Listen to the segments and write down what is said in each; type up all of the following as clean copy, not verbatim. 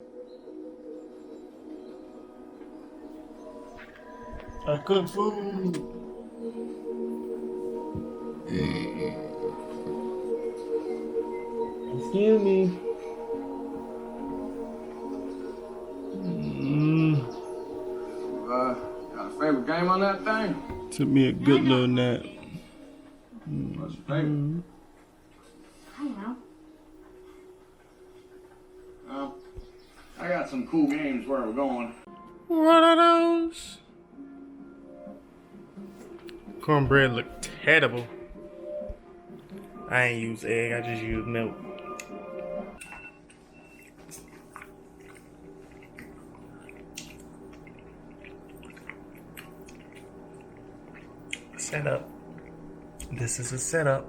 I cook food. Excuse me. Got a favorite game on that thing? Took me a good little nap. What's your favorite? I don't know. Well, I got some cool games where we're going. What are those? Cornbread look terrible. I ain't use egg, I just use milk. Setup. This is a setup.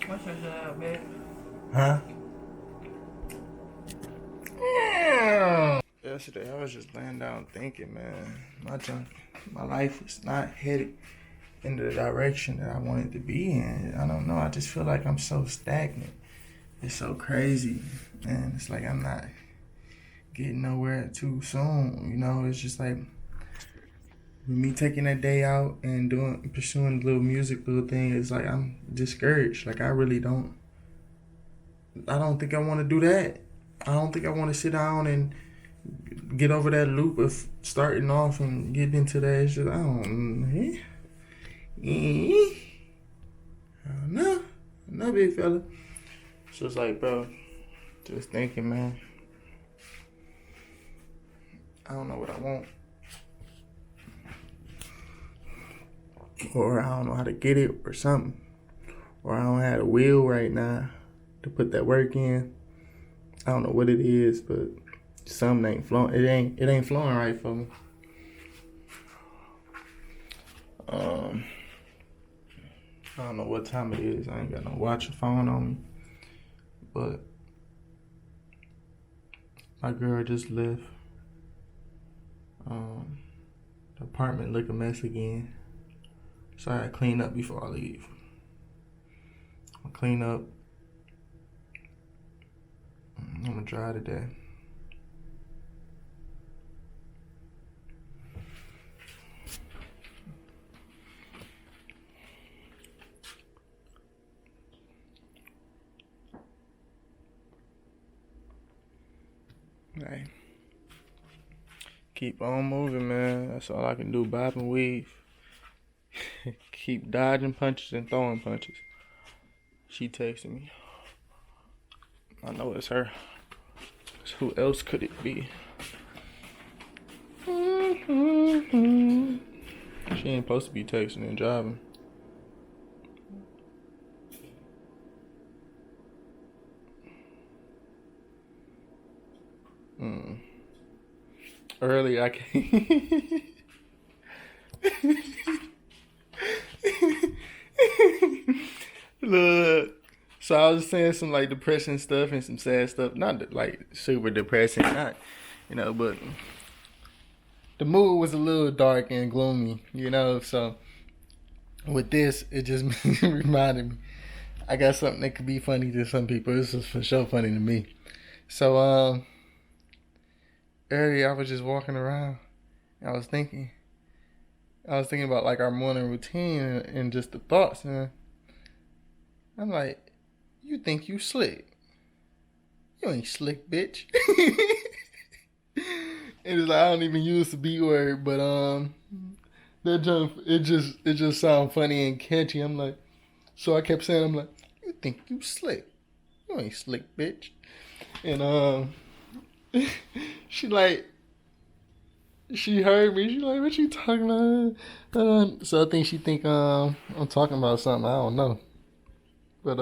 What's your job, babe? Huh? Yesterday I was just laying down thinking, man, my life was not headed in the direction that I wanted to be in. I don't know. I just feel like I'm so stagnant. It's so crazy, and it's like I'm not getting nowhere too soon. You know, it's just like me taking that day out and pursuing the little thing. It's like I'm discouraged. Like I don't think I want to do that. I don't think I want to sit down and get over that loop of starting off and getting into that. It's just, I don't know. No, big fella. So it's like, bro, just thinking, man. I don't know what I want. Or I don't know how to get it or something. Or I don't have the will right now to put that work in. I don't know what it is, but something ain't flowing. It ain't flowing right for me. I don't know what time it is. I ain't got no watch or phone on me. But my girl just left. The apartment look a mess again. So I gotta clean up before I leave. I'll clean up. I'm gonna dry today. Hey, keep on moving, man. That's all I can do. Bob and weave. Keep dodging punches and throwing punches. She texted me. I know it's her. 'Cause who else could it be? She ain't supposed to be texting and driving. Early, I can't. Look, so I was saying some like depressing stuff and some sad stuff. Not like super depressing, not, but the mood was a little dark and gloomy, So with this, it just reminded me. I got something that could be funny to some people. This is for sure funny to me. So earlier I was just walking around. And I was thinking about like our morning routine and just the thoughts, and I'm like, you think you slick? You ain't slick, bitch. And it's like I don't even use the B word, but that jump it just sounds funny and catchy. I'm like, so I kept saying, I'm like, you think you slick? You ain't slick, bitch. And she heard me. She like, what you talking about? So I think she think I'm talking about something. I don't know. But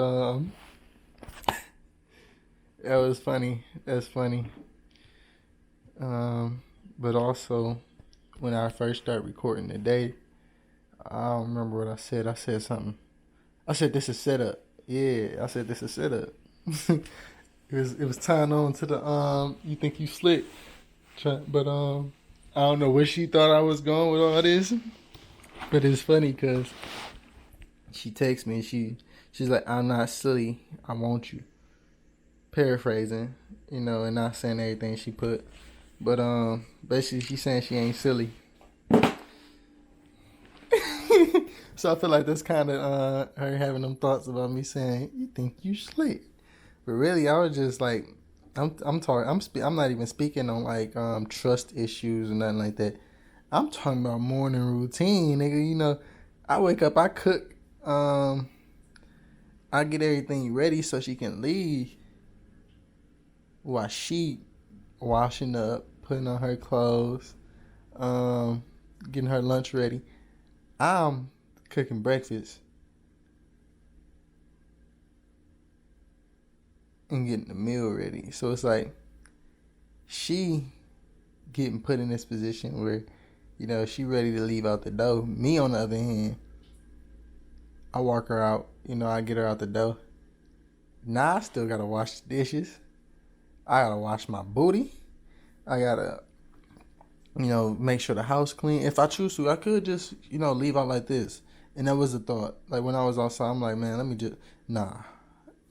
that was funny. That's funny. But also, when I first started recording today, I don't remember what I said. I said something. I said this is setup. Yeah, I said this is setup. It was tying on to the you think you slick, but I don't know where she thought I was going with all this, but it's funny because she texts me. She's like, I'm not silly. I want you. Paraphrasing, and not saying everything she put. But basically she's saying she ain't silly. So I feel like that's kind of her having them thoughts about me saying, you think you slick. But really, I was just like, I'm talking. I'm not even speaking on like trust issues or nothing like that. I'm talking about morning routine, nigga. I wake up, I cook, I get everything ready so she can leave. While she washing up, putting on her clothes, getting her lunch ready. I'm cooking breakfast and getting the meal ready. So it's like she getting put in this position where, she ready to leave out the door. Me, on the other hand, I walk her out. I get her out the door. Now I still gotta wash the dishes. I gotta wash my booty. I gotta, make sure the house clean. If I choose to, I could just, leave out like this. And that was the thought. Like when I was outside, I'm like, man, let me just, nah.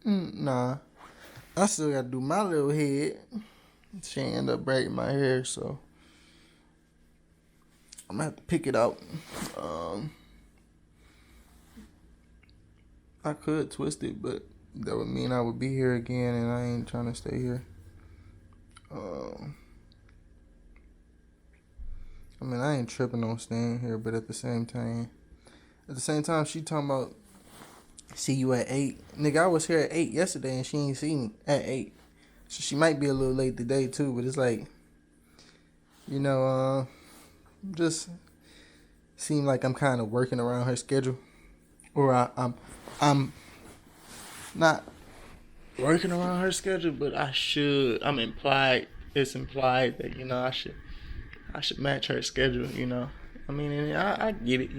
I still gotta do my little head. She end up braiding my hair, so I'm gonna have to pick it out. I could twist it, but that would mean I would be here again, and I ain't trying to stay here. I ain't tripping on staying here, but at the same time, she talking about see you at 8. Nigga, I was here at 8 yesterday, and she ain't see me at 8. So she might be a little late today too, but it's like, just seem like I'm kind of working around her schedule, or I'm not working around her schedule, but I should. It's implied that I should match her schedule. And I get it.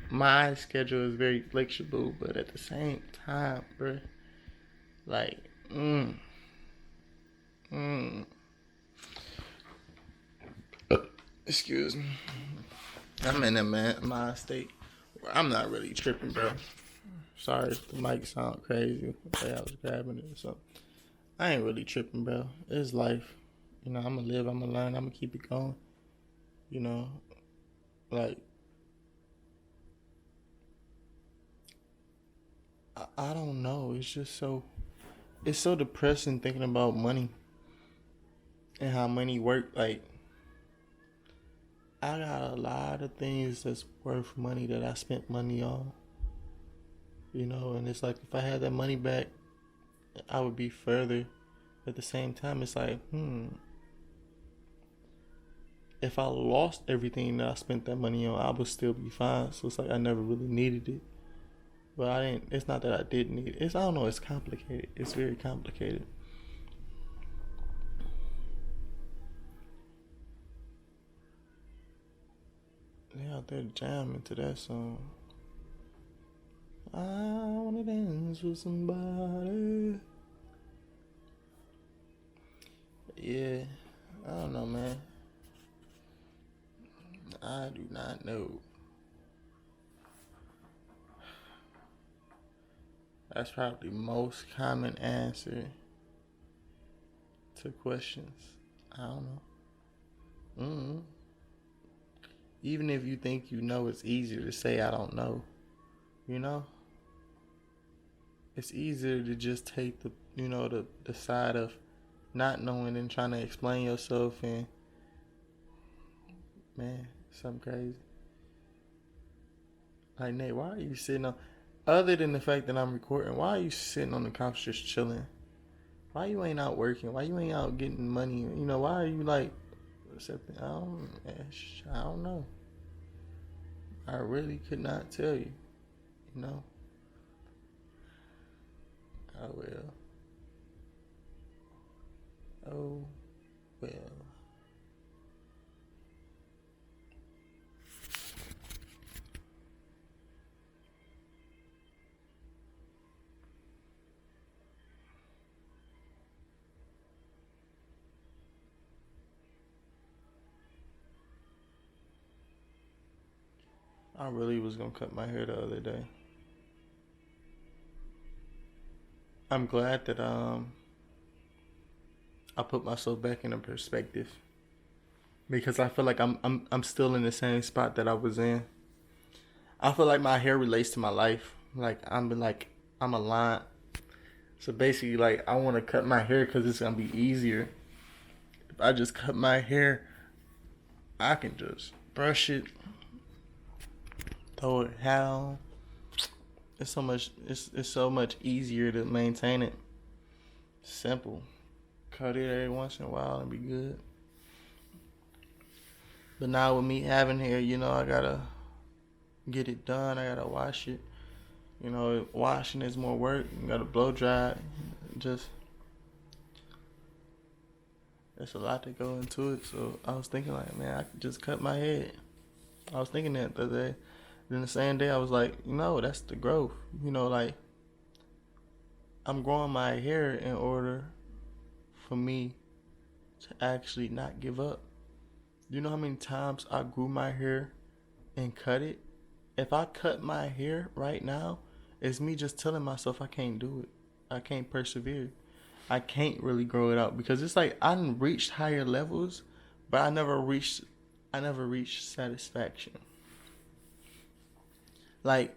My schedule is very flexible, but at the same time, bro, like, excuse me. I'm in that my state where I'm not really tripping, bro. Sorry if the mic sound crazy. The way I was grabbing it or something. I ain't really tripping, bro. It's life. I'ma live, I'ma learn, I'ma keep it going. Like, I don't know. It's just it's so depressing thinking about money and how money work. Like, I got a lot of things that's worth money that I spent money on. And it's like if I had that money back, I would be further. At the same time, it's like, if I lost everything that I spent that money on, I would still be fine. So it's like I never really needed it. But I didn't. It's not that I didn't need it. I don't know. It's complicated. It's very complicated. They out there jamming to that song. I wanna dance with somebody. Yeah, I don't know, man. I do not know. That's probably the most common answer to questions. I don't know. Even if you think you know, it's easier to say I don't know. It's easier to just take the side of not knowing and trying to explain yourself, and man, something crazy. Like, Nate, why are you sitting on, other than the fact that I'm recording, why are you sitting on the couch just chilling? Why you ain't out working? Why you ain't out getting money? Why are you like accepting? I don't know. I really could not tell you. Oh well. Oh well. I really was gonna cut my hair the other day. I'm glad that I put myself back in a perspective because I feel like I'm still in the same spot that I was in. I feel like my hair relates to my life. I'm aligned. So basically, like I want to cut my hair because it's gonna be easier. If I just cut my hair, I can just brush it, throw it down. It's so much. It's so much easier to maintain it. Simple. Cut it every once in a while and be good. But now with me having hair, I gotta get it done. I gotta wash it. Washing is more work. You gotta blow dry it. Just there's a lot to go into it. So I was thinking like, man, I could just cut my head. I was thinking that the other day. Then the same day I was like, that's the growth. Like I'm growing my hair in order for me to actually not give up. You know how many times I grew my hair and cut it? If I cut my hair right now, it's me just telling myself I can't do it. I can't persevere. I can't really grow it out because it's like I done reached higher levels, but I never reached satisfaction. Like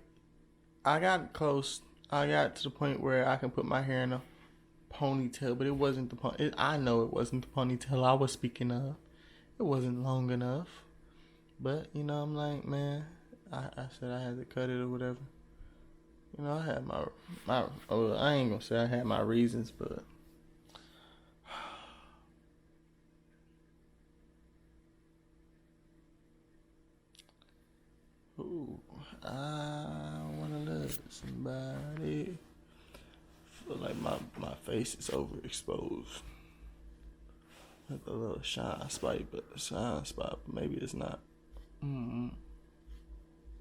I got close. I got to the point where I can put my hair in a ponytail, but it wasn't the I know it wasn't the ponytail I was speaking of. It wasn't long enough. But I'm like, man, I said I had to cut it or whatever. I had I ain't gonna say I had my reasons, but ooh, I wanna love somebody. Feel like my face is overexposed. Like a little shine spot, but maybe it's not. I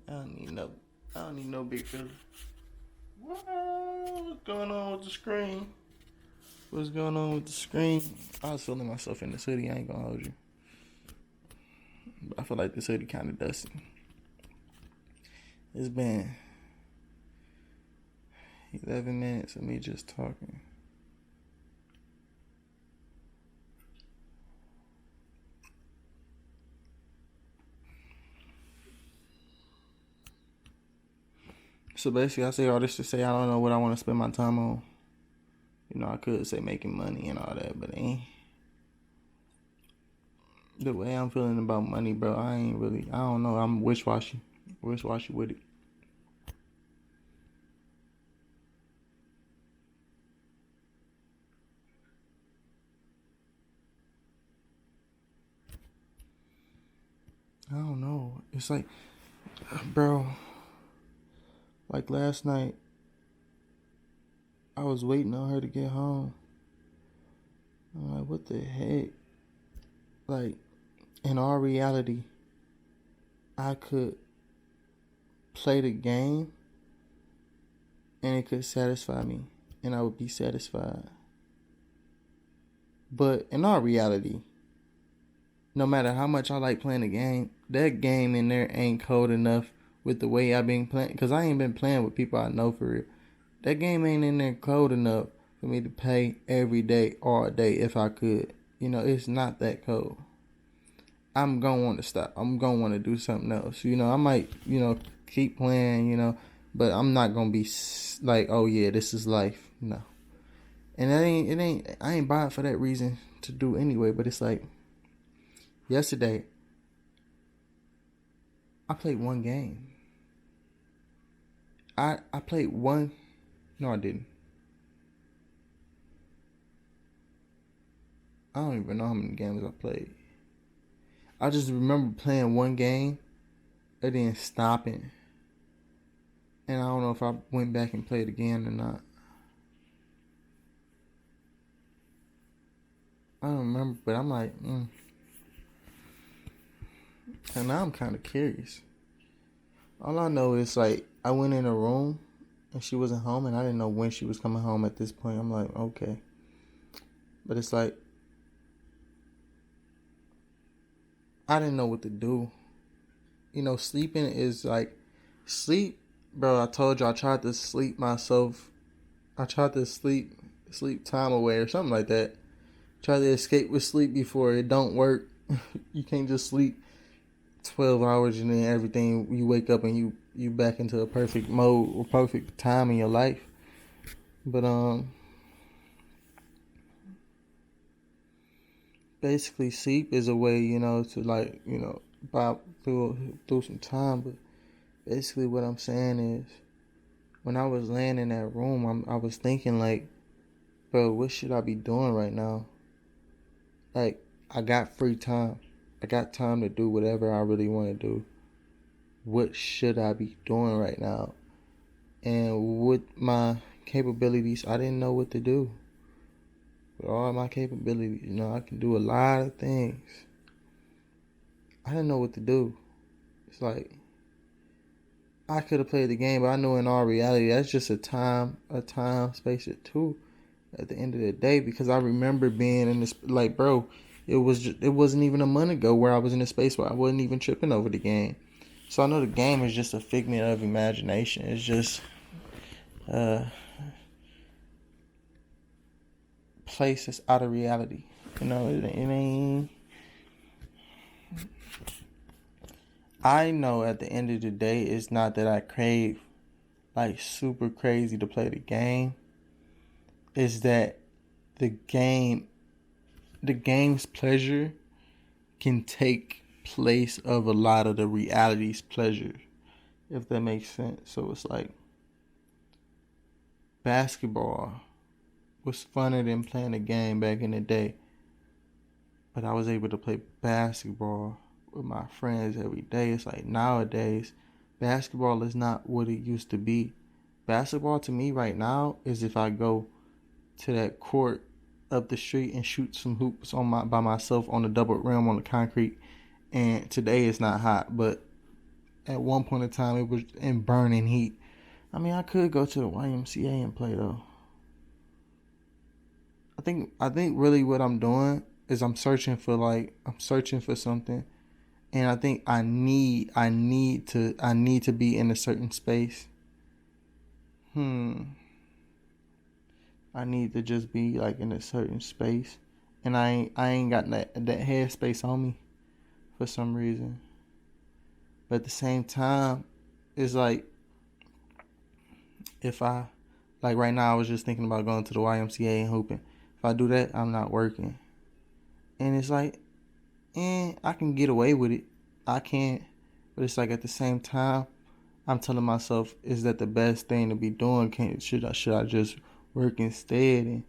don't need no big filler. What's going on with the screen? What's going on with the screen? I was feeling myself in this hoodie. I ain't gonna hold you. But I feel like this hoodie kind of dusty. It's been 11 minutes of me just talking. So basically, I say all this to say I don't know what I want to spend my time on. I could say making money and all that, but the way I'm feeling about money, bro, I don't know. I'm wish-washy with it. I don't know. It's like, bro, like last night, I was waiting on her to get home. I'm like, what the heck? Like, in all reality, I could play the game and it could satisfy me and I would be satisfied. But in all reality, no matter how much I like playing the game, that game in there ain't cold enough with the way I've been playing. Because I ain't been playing with people I know for real. That game ain't in there cold enough for me to play every day, all day if I could. It's not that cold. I'm going to want to stop. I'm going to want to do something else. I might, keep playing, but I'm not going to be like, oh yeah, this is life. No. And I ain't buying for that reason to do anyway, but it's like, yesterday, I played one game. I played one. No, I didn't. I don't even know how many games I played. I just remember playing one game and then stopping. And I don't know if I went back and played again or not. I don't remember, but I'm like, And now I'm kind of curious. All I know is like I went in a room and she wasn't home and I didn't know when she was coming home at this point. I'm like, okay. But it's like I didn't know what to do. Sleeping is like sleep, bro. I told you I tried to sleep myself I tried to sleep time away or something like that. Try to escape with sleep before it don't work. You can't just sleep 12 hours and then everything you wake up and you back into a perfect mode or perfect time in your life. But basically sleep is a way, to like, pop through some time. But basically what I'm saying is when I was laying in that room, I was thinking like, bro, what should I be doing right now? Like, I got free time. I got time to do whatever I really want to do. What should I be doing right now? And with my capabilities, I didn't know what to do. With all my capabilities, I can do a lot of things. I didn't know what to do. It's like, I could have played the game, but I know in all reality, that's just a time space it too. At the end of the day, because I remember being in this, like, bro, it wasn't even a month ago where I was in a space where I wasn't even tripping over the game. So I know the game is just a figment of imagination. It's just place that's out of reality. It ain't. I know at the end of the day, it's not that I crave like super crazy to play the game. Is that the game's pleasure can take place of a lot of the reality's pleasure, if that makes sense. So it's like basketball was funner than playing a game back in the day, but I was able to play basketball with my friends every day. It's like nowadays basketball is not what it used to be. Basketball to me right now is if I go to that court up the street and shoot some hoops by myself on the double rim on the concrete. And today it's not hot, but at one point in time it was in burning heat. I mean, I could go to the YMCA and play though. I think really what I'm doing is I'm searching for something, and I think I need to be in a certain space. I need to just be like in a certain space, and I ain't got that headspace on me for some reason. But at the same time, it's like if I like right now, I was just thinking about going to the YMCA and hooping. If I do that, I'm not working, and it's like, I can get away with it. I can't, but it's like at the same time, I'm telling myself, is that the best thing to be doing? Should I just work instead and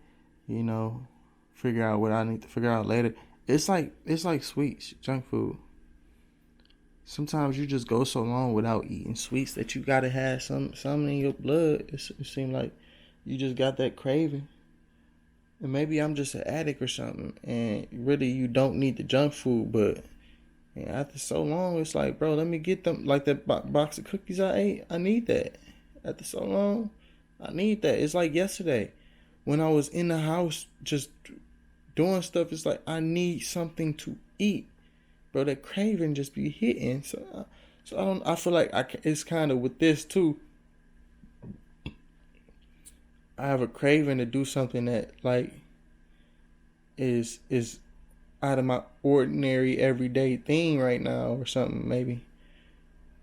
figure out what I need to figure out later? It's like sweets, junk food. Sometimes you just go so long without eating sweets that you gotta have some in your blood. It seems like you just got that craving. And maybe I'm just an addict or something, and really you don't need the junk food, but after so long, it's like, bro, let me get them, like that box of cookies I ate. I need that. After so long, I need that. It's like yesterday when I was in the house just doing stuff. It's like I need something to eat, bro. That craving just be hitting. So I feel like it's kind of with this too. I have a craving to do something that like is out of my ordinary everyday thing right now or something maybe,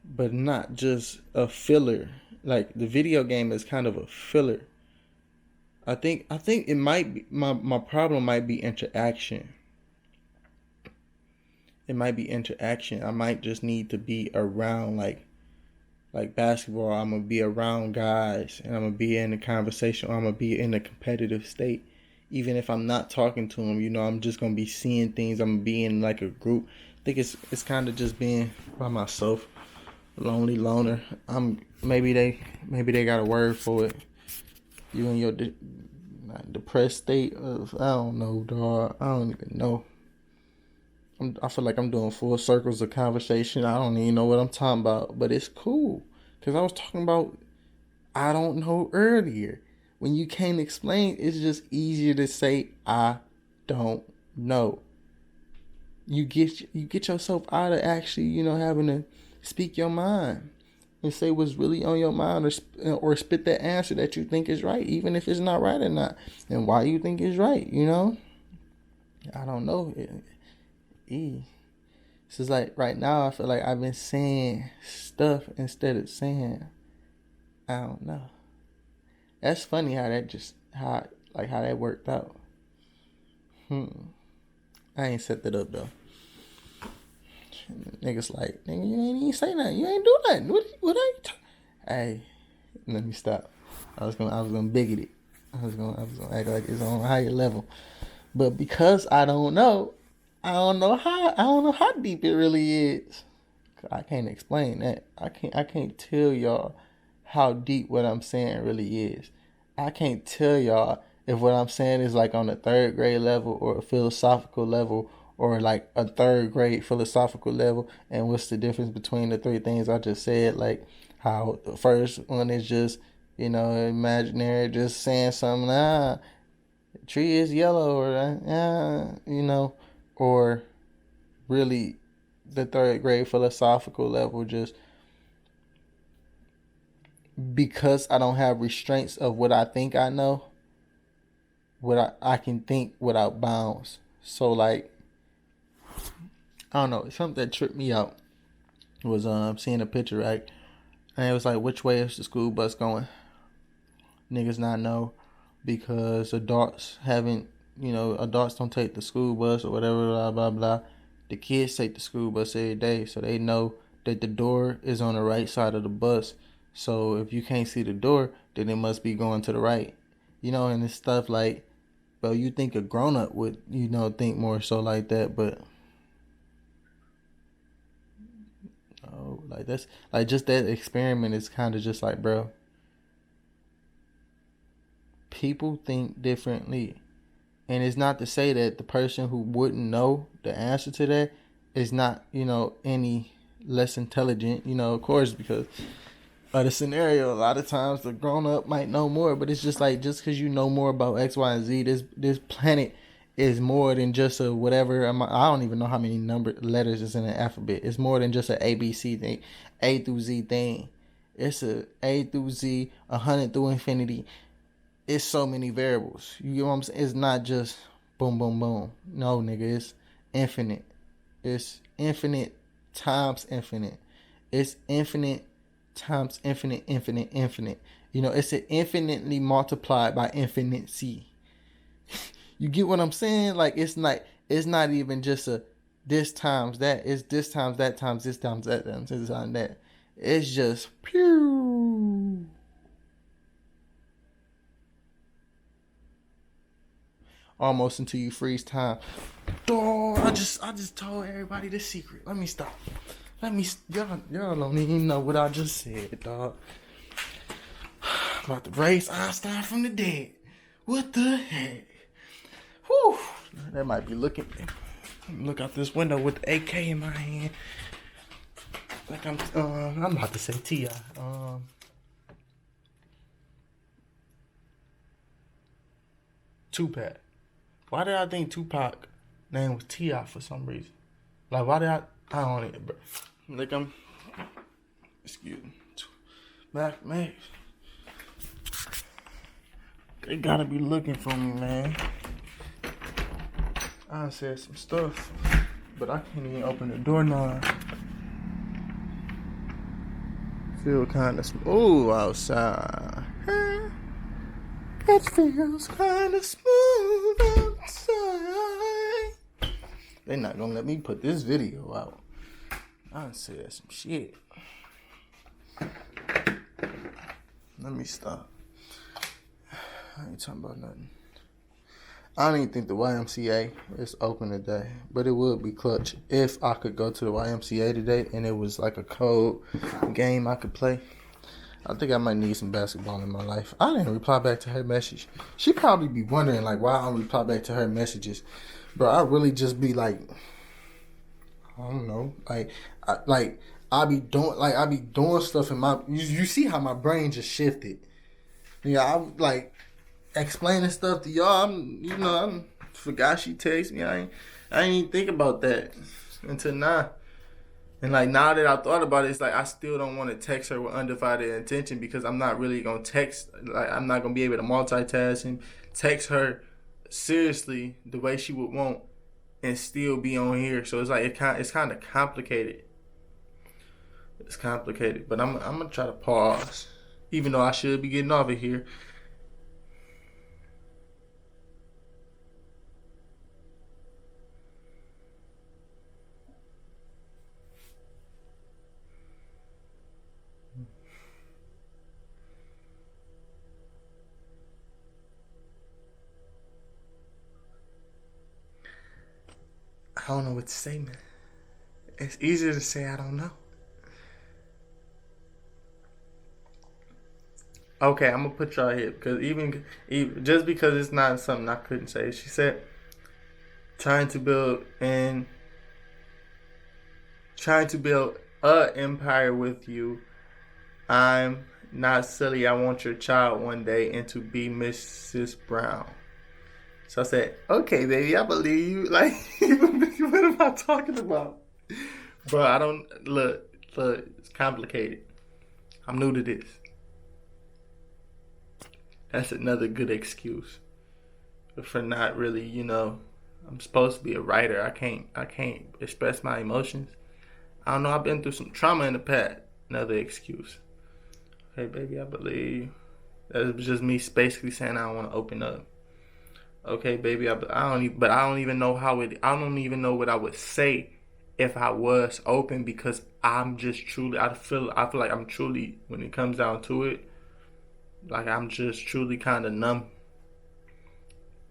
but not just a filler. Like the video game is kind of a filler. I think it might be my problem might be interaction. It might be interaction. I might just need to be around like basketball. I'm gonna be around guys and I'm gonna be in a conversation. I'm gonna be in a competitive state. Even if I'm not talking to them, I'm just gonna be seeing things. I'm gonna be in like a group. I think it's kind of just being by myself, lonely loner. Maybe they got a word for it. You in your depressed state of, I don't know, dog. I don't even know. I feel like I'm doing full circles of conversation. I don't even know what I'm talking about, but it's cool because I was talking about I don't know earlier. When you can't explain, it's just easier to say I don't know. You get yourself out of actually, having to speak your mind. and say what's really on your mind, or spit that answer that you think is right, even if it's not right or not, and why you think it's right. I don't know. It's just like right now I feel like I've been saying stuff instead of saying I don't know. That's funny how that worked out. I ain't set that up though. Niggas like, nigga, you ain't even say nothing. You ain't do nothing. What are you talking? Hey, let me stop. I was gonna bigot it. I was gonna act like it's on a higher level. But because I don't know how deep it really is. I can't explain that. I can't tell y'all how deep what I'm saying really is. I can't tell y'all if what I'm saying is like on a third grade level or a philosophical level or like a third grade philosophical level, and what's the difference between the three things I just said. Like how the first one is just, imaginary, just saying something, the tree is yellow, or or really the third grade philosophical level, just because I don't have restraints of what I think I know, what I can think without bounds. So like, I don't know, something that tripped me out was seeing a picture, right? And it was like, which way is the school bus going? Niggas not know, because adults don't take the school bus or whatever, blah blah blah. The kids take the school bus every day, so they know that the door is on the right side of the bus. So if you can't see the door, then it must be going to the right. And it's stuff like, well, you think a grown up would, think more so like that, but like that's like just that experiment is kind of just like, bro, people think differently. And it's not to say that the person who wouldn't know the answer to that is not, any less intelligent, of course, because of the scenario. A lot of times the grown up might know more, but it's just like, just because you know more about X, Y, and Z, this planet is more than just a whatever. I don't even know how many letters is in the alphabet. It's more than just an ABC thing, A through Z thing. It's a A through Z, 100 through infinity. It's so many variables. You get what I'm saying? It's not just boom, boom, boom. No, nigga, it's infinite. It's infinite times infinite. It's infinite times infinite, infinite, infinite. It's an infinitely multiplied by infinite C. You get what I'm saying? Like, it's not even just a this times that. It's this times that times this times that times this times that. It's just pew. Almost until you freeze time. Dog, I just told everybody the secret. Let me stop. Y'all don't even know what I just said, dog. About to raise Einstein from the dead. What the heck? Whew. They might be looking. Look out this window with the AK in my hand. Like I'm about to say T.I. Tupac. Why did I think Tupac name was T.I. for some reason? Like, why did I don't even, bro. Like, excuse me. Man. They gotta be looking for me, man. I said some stuff, but I can't even open the doorknob. Feel kind of smooth outside. It feels kind of smooth outside. They're not gonna let me put this video out. I said some shit. Let me stop. I ain't talking about nothing. I don't even think the YMCA is open today, but it would be clutch if I could go to the YMCA today and it was like a code game I could play. I think I might need some basketball in my life. I didn't reply back to her message. She probably be wondering like why I don't reply back to her messages. Bro, I really just be like, I don't know, I be doing stuff in my. You see how my brain just shifted. I'm like explaining stuff to y'all. I forgot she texted me. I ain't even think about that until now. And like now that I thought about it, it's like I still don't want to text her with undivided attention because I'm not really gonna text. Like I'm not gonna be able to multitask and text her seriously the way she would want and still be on here. So it's like it's kind of complicated. It's complicated, but I'm gonna try to pause, even though I should be getting off of here. I don't know what to say, man. It's easier to say I don't know. Okay, I'm gonna put y'all here because even just because it's not something I couldn't say. She said, trying to build and trying to build a empire with you. I'm not silly. I want your child one day and to be Mrs. Brown. So I said, okay, baby, I believe you. Like, what am I talking about? Bro, I don't look. It's complicated. I'm new to this. That's another good excuse for not really, I'm supposed to be a writer. I can't express my emotions. I don't know. I've been through some trauma in the past. Another excuse. Hey, baby, I believe. That was just me basically saying I don't want to open up. Okay, baby, I don't even know I don't even know what I would say if I was open because I'm just truly, I feel like I'm truly, when it comes down to it, like I'm just truly kind of numb.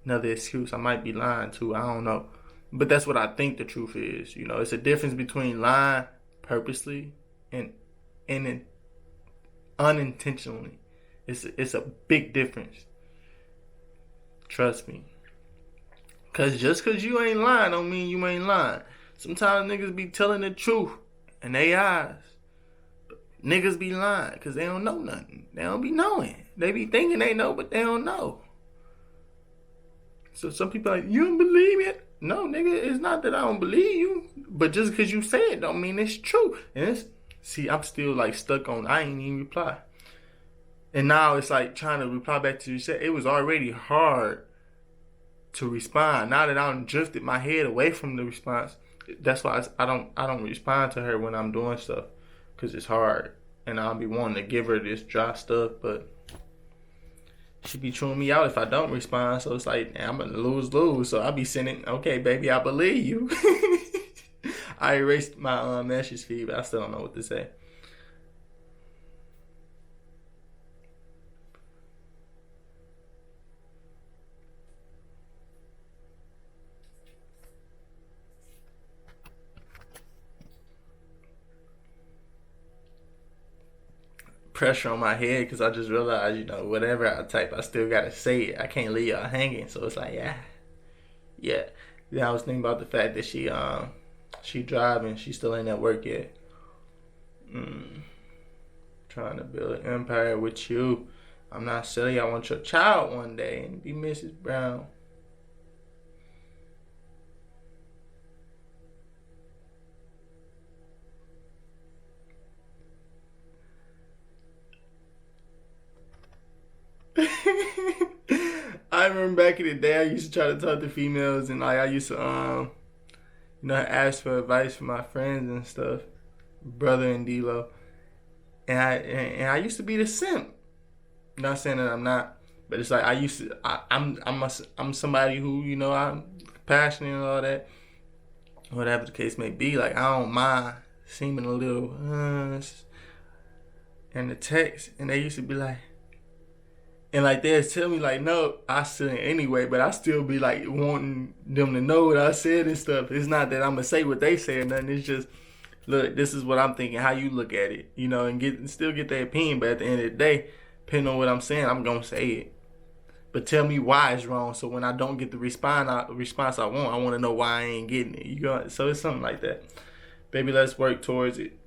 Another excuse. I might be lying too. I don't know. But that's what I think the truth is. It's a difference between lying purposely and unintentionally. It's a big difference. Trust me. Cause just cause you ain't lying don't mean you ain't lying. Sometimes niggas be telling the truth in their eyes. Niggas be lying cause they don't know nothing. They don't be knowing. They be thinking they know, but they don't know. So some people are like, you don't believe it? No, nigga, it's not that I don't believe you. But just cause you say it don't mean it's true. And I'm still like stuck on, I ain't even reply. And now it's like trying to reply back to you said. It was already hard to respond. Now that I'm drifted my head away from the response, that's why I don't respond to her when I'm doing stuff because it's hard, and I'll be wanting to give her this dry stuff, but she be chewing me out if I don't respond. So it's like I'm gonna lose. So I'll be sending, okay, baby, I believe you. I erased my message feed, but I still don't know what to say. Pressure on my head because I just realized, whatever I type, I still gotta say it. I can't leave y'all hanging. So it's like, yeah. Then I was thinking about the fact that she driving, she still ain't at work yet. Trying to build an empire with you. I'm not silly. I want your child one day and be Mrs. Brown. I remember back in the day, I used to try to talk to females, and like I used to, ask for advice from my friends and stuff, brother and D-Lo, and I used to be the simp. Not saying that I'm not, but it's like I used to. I'm somebody who I'm passionate and all that, whatever the case may be. Like I don't mind seeming a little in the text, and they used to be like. And like they'd tell me like, no, I said it anyway, but I still be like wanting them to know what I said and stuff. It's not that I'm gonna say what they say or nothing. It's just, look, this is what I'm thinking. How you look at it, and still get their opinion. But at the end of the day, depending on what I'm saying, I'm gonna say it. But tell me why it's wrong. So when I don't get the response I want to know why I ain't getting it. So it's something like that. Baby, let's work towards it.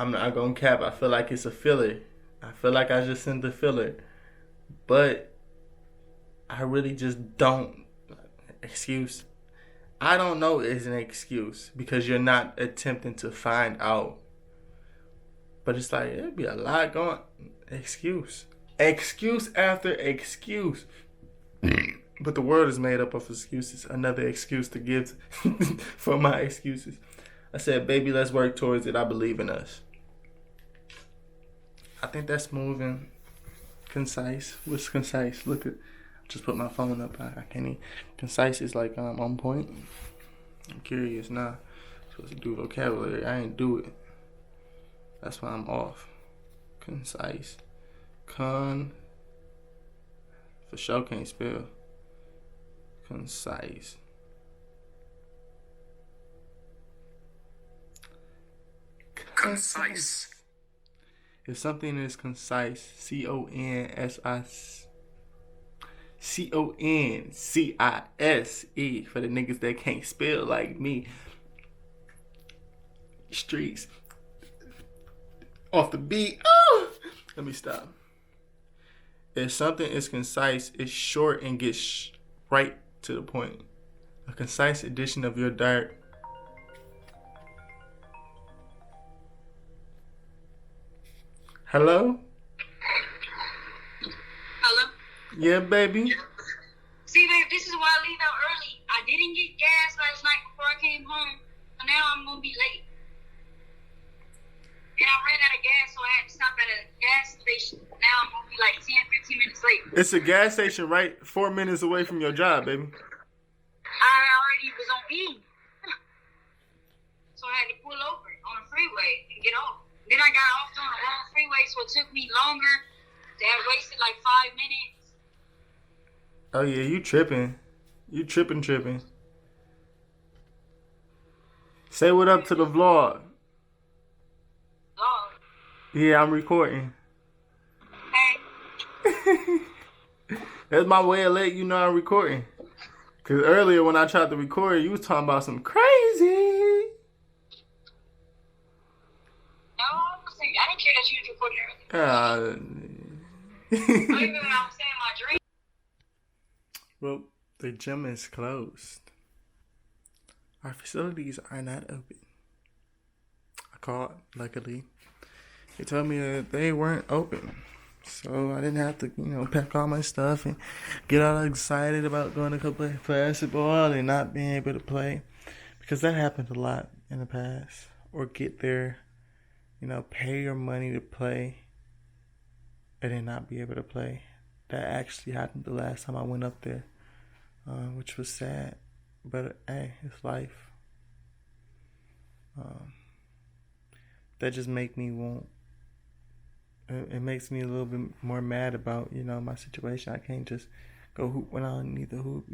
I'm not gonna cap. I feel like it's a filler. I feel like I just sent the filler. But I really just don't. Excuse. I don't know is an excuse because you're not attempting to find out. But it's like, it'd be a lot going. Excuse. Excuse after excuse. But the world is made up of excuses. Another excuse to give for my excuses. I said, baby, let's work towards it. I believe in us. I think that's smooth and concise. What's concise? Look at, just put my phone up. I can't even. Concise is like on point. I'm curious now. I'm supposed to do vocabulary. I ain't do it. That's why I'm off. Concise. For sure can't spell. Concise. Concise. If something is concise, CONCISE for the niggas that can't spell like me. Streets. Off the beat. Oh! Let me stop. If something is concise, it's short and gets right to the point. A concise edition of your diary. Hello? Hello? Yeah, baby. See, babe, this is why I leave out early. I didn't get gas last night before I came home, so now I'm going to be late. And I ran out of gas, so I had to stop at a gas station. Now I'm going to be like 10, 15 minutes late. It's a gas station right 4 minutes away from your job, baby. I already was on E. So I had to pull over on the freeway and get off. Then I got off on the wrong freeway, so it took me longer. They had wasted like 5 minutes. Oh, yeah, you tripping. You tripping. Say what up to the vlog. Oh, Yeah, I'm recording. hey. That's my way of letting you know I'm recording. Because earlier when I tried to record, you was talking about some crazy. No, I didn't care that you was recording earlier. I even when I was saying my dream. Well, the gym is closed. Our facilities are not open. I called, luckily. They told me that they weren't open. So I didn't have to, pack all my stuff and get all excited about going to go play basketball and not being able to play. Because that happened a lot in the past. Or get there, pay your money to play and then not be able to play. That actually happened the last time I went up there, which was sad. But hey, it's life. That just make me want. It makes me a little bit more mad about my situation. I can't just go hoop when I don't need to hoop.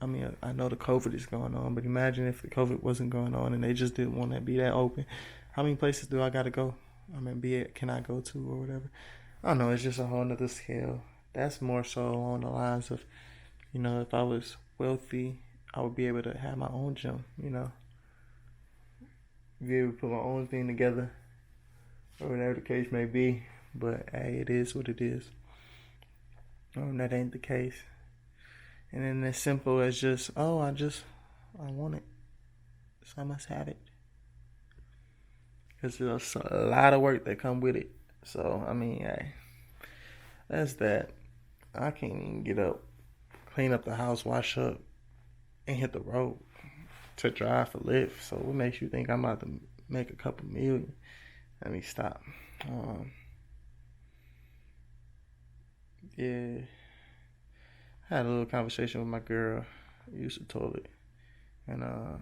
I mean, I know the COVID is going on, but imagine if the COVID wasn't going on and they just didn't want to be that open. How many places do I gotta go? Can I go to or whatever? I don't know. It's just a whole nother scale. That's more so along the lines of, if I was wealthy, I would be able to have my own gym, be able to put my own thing together, or whatever the case may be. But hey, it is what it is. That ain't the case. And then as simple as just, I want it, so I must have it. Because there's a lot of work that come with it. So, hey, that's that. I can't even get up, clean up the house, wash up, and hit the road to drive for Lyft. So what makes you think I'm about to make a couple million? Let me stop. Yeah. I had a little conversation with my girl. I used the toilet. And I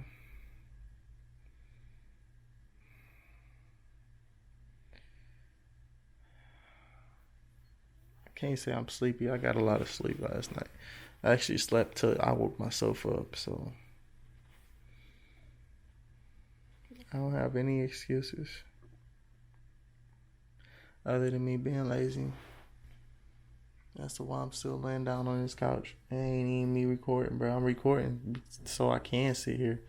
can't say I'm sleepy. I got a lot of sleep last night. I actually slept till I woke myself up, so I don't have any excuses other than me being lazy. That's why I'm still laying down on this couch. It ain't even me recording, bro. I'm recording so I can sit here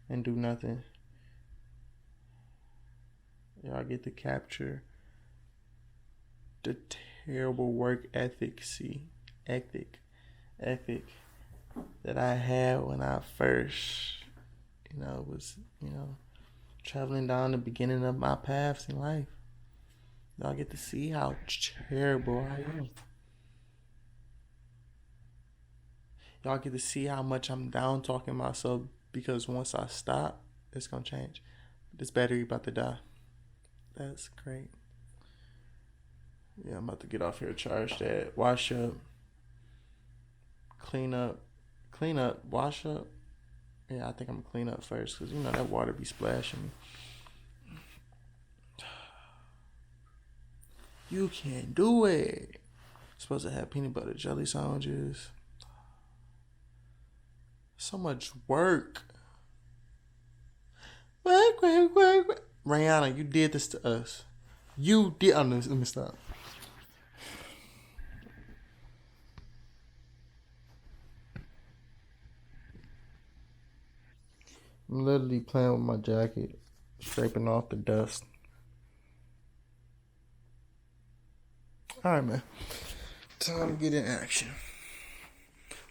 and do nothing. Y'all get to capture the terrible work ethic that I had when I first, was, traveling down the beginning of my paths in life. Y'all get to see how terrible I am. Y'all get to see how much I'm down talking myself, because once I stop, it's gonna change. This battery about to die. That's great. Yeah, I'm about to get off here, charge that, wash up, clean up, wash up. Yeah, I think I'm gonna clean up first, because that water be splashing me. You can do it. Supposed to have peanut butter jelly sandwiches. So much work. Work. Rihanna, you did this to us. You did. Let me stop. I'm literally playing with my jacket, scraping off the dust. Alright, man. Time to get in action.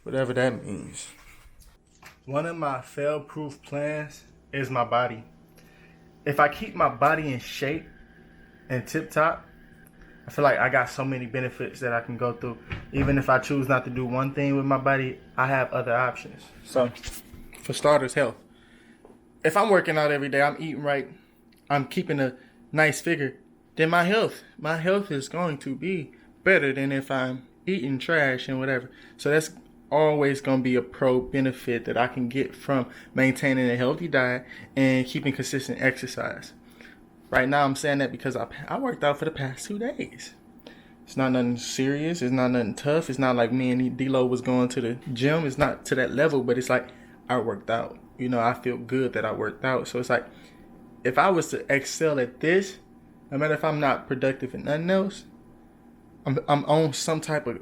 Whatever that means. One of my fail-proof plans is my body. If I keep my body in shape and tip-top, I feel like I got so many benefits that I can go through. Even if I choose not to do one thing with my body, I have other options. So, for starters, health. If I'm working out every day, I'm eating right, I'm keeping a nice figure, then my health is going to be better than if I'm eating trash and whatever. So that's always going to be a pro benefit that I can get from maintaining a healthy diet and keeping consistent exercise. Right now I'm saying that because I worked out for the past 2 days. It's not nothing serious. It's not nothing tough. It's not like me and D-Lo was going to the gym. It's not to that level, but it's like I worked out. I feel good that I worked out. So it's like, if I was to excel at this, no matter if I'm not productive in nothing else, I'm on some type of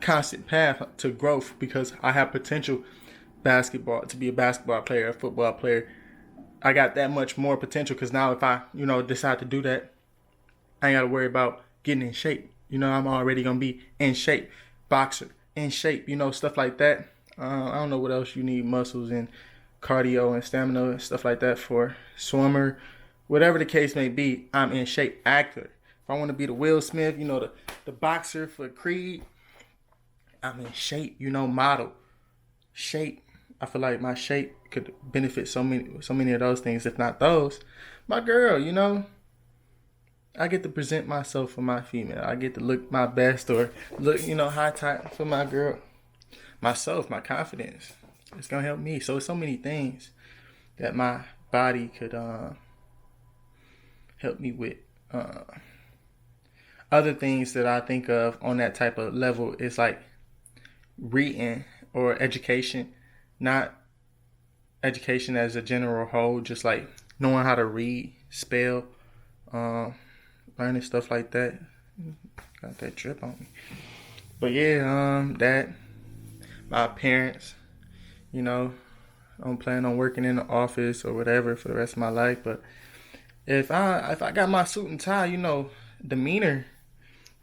constant path to growth, because I have potential to be a basketball player, a football player. I got that much more potential, because now if I, decide to do that, I ain't got to worry about getting in shape. I'm already going to be in shape. Boxer, in shape, stuff like that. I don't know what else you need muscles and cardio and stamina and stuff like that for. Swimmer, whatever the case may be, I'm in shape. Actor. If I want to be the Will Smith, the boxer for Creed, I'm in shape. Model. Shape. I feel like my shape could benefit so many of those things, if not those. My girl, I get to present myself for my female. I get to look my best, or look, high top for my girl. Myself, my confidence. It's going to help me. So it's so many things that my body could help me with. Other things that I think of on that type of level is like reading or education. Not education as a general whole, just like knowing how to read, spell, learning stuff like that. Got that drip on me. But yeah, that, my appearance, I don't plan on working in the office or whatever for the rest of my life. But if I got my suit and tie, demeanor,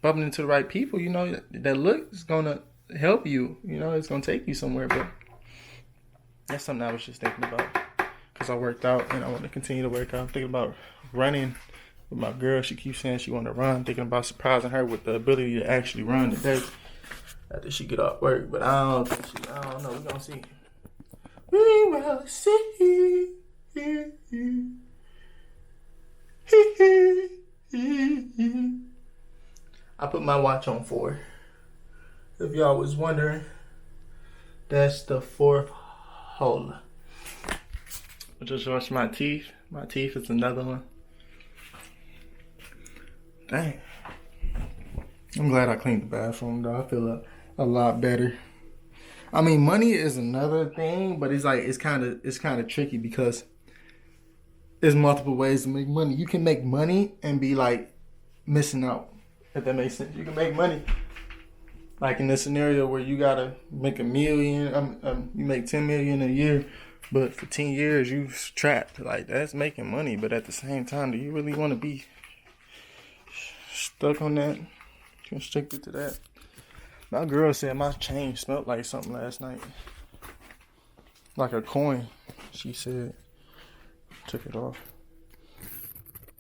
bumping into the right people, that look is gonna help you. It's gonna take you somewhere. But that's something I was just thinking about, because I worked out and I want to continue to work out. I'm thinking about running with my girl. She keeps saying she want to run. I'm thinking about surprising her with the ability to actually run today after she get off work. But I don't know. We're gonna see. We will see. I put my watch on 4. If y'all was wondering, that's the 4th hole. I just brushed my teeth. My teeth is another one. Dang. I'm glad I cleaned the bathroom though. I feel a lot better. I mean, money is another thing, but it's like it's kind of tricky, because there's multiple ways to make money. You can make money and be like missing out, if that makes sense. You can make money like in this scenario where you gotta make $1 million, you make $10 million a year But for 10 years, you trapped. Like, that's making money. But at the same time, do you really want to be stuck on that? Constricted to that? My girl said my chain smelled like something last night. Like a coin, she said. Took it off.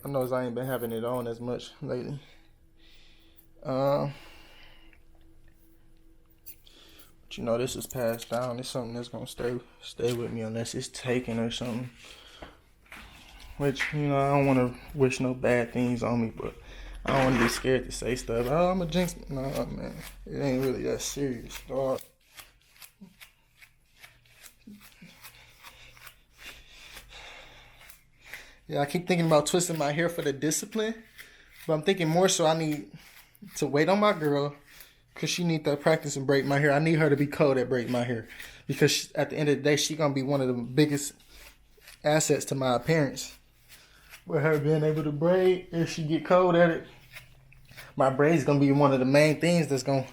I know I ain't been having it on as much lately. But you know, this is passed down. It's something that's gonna stay with me unless it's taken or something. Which, you know, I don't want to wish no bad things on me, but I don't want to be scared to say stuff. Oh, I'm a jinx. No, man, it ain't really that serious, dog. Yeah, I keep thinking about twisting my hair for the discipline, but I'm thinking more so I need to wait on my girl because she need to practice and braid my hair. I need her to be cold at braiding my hair because at the end of the day, she gonna be one of the biggest assets to my appearance. With her being able to braid, if she get cold at it, my braid's gonna be one of the main things that's gonna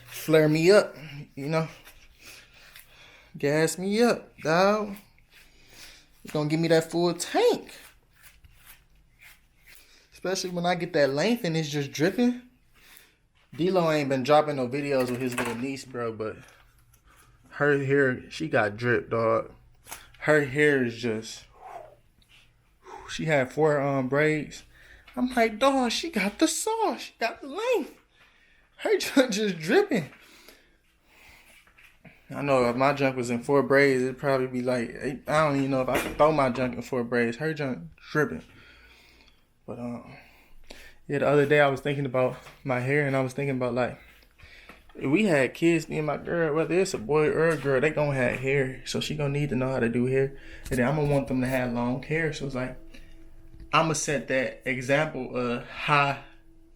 flare me up, you know, gas me up, dog. It's gonna give me that full tank. Especially when I get that length and it's just dripping. D-Lo ain't been dropping no videos with his little niece, bro, but her hair, she got drip, dog. Her hair is just, she had 4 braids. I'm like, dog, she got the sauce. She got the length. Her junk just dripping. I know if my junk was in 4 braids, it'd probably be like, I don't even know if I could throw my junk in 4 braids. Her junk dripping. But, yeah, the other day I was thinking about my hair and I was thinking about, like, if we had kids, me and my girl, whether it's a boy or a girl, they gonna have hair. So she gonna need to know how to do hair. And then I'm gonna want them to have long hair. So it's like, I'm gonna set that example of how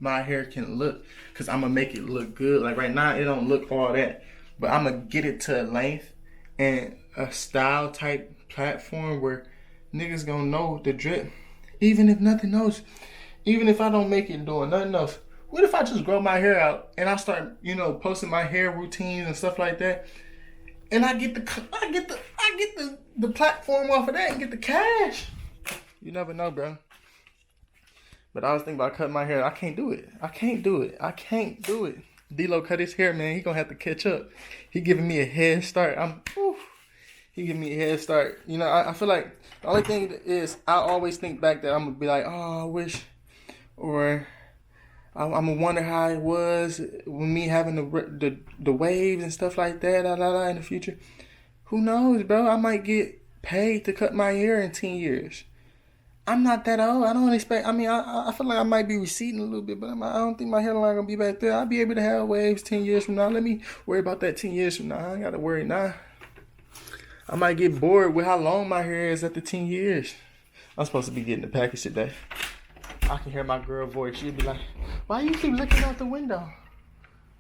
my hair can look. Because I'm gonna make it look good. Like right now, it don't look all that. But I'm gonna get it to a length and a style type platform where niggas gonna know the drip. Even if nothing else. Even if I don't make it doing nothing else. What if I just grow my hair out and I start, you know, posting my hair routines and stuff like that, and I get the platform off of that and get the cash. You never know, bro. But I was thinking about cutting my hair. I can't do it. D-Lo cut his hair, man. He gonna have to catch up. He giving me a head start. He giving me a head start. You know, I feel like the only thing is I always think back that I'm gonna be like, oh, I wish, or I'm gonna wonder how it was with me having the waves and stuff like that, in the future. Who knows, bro? I might get paid to cut my hair in 10 years. I'm not that old. I don't expect. I mean, I feel like I might be receding a little bit, but I don't think my hairline gonna be back there. I'll be able to have waves 10 years from now. Let me worry about that 10 years from now. I ain't gotta worry now. I might get bored with how long my hair is after 10 years. I'm supposed to be getting the package today. I can hear my girl voice. She'd be like, why you keep looking out the window?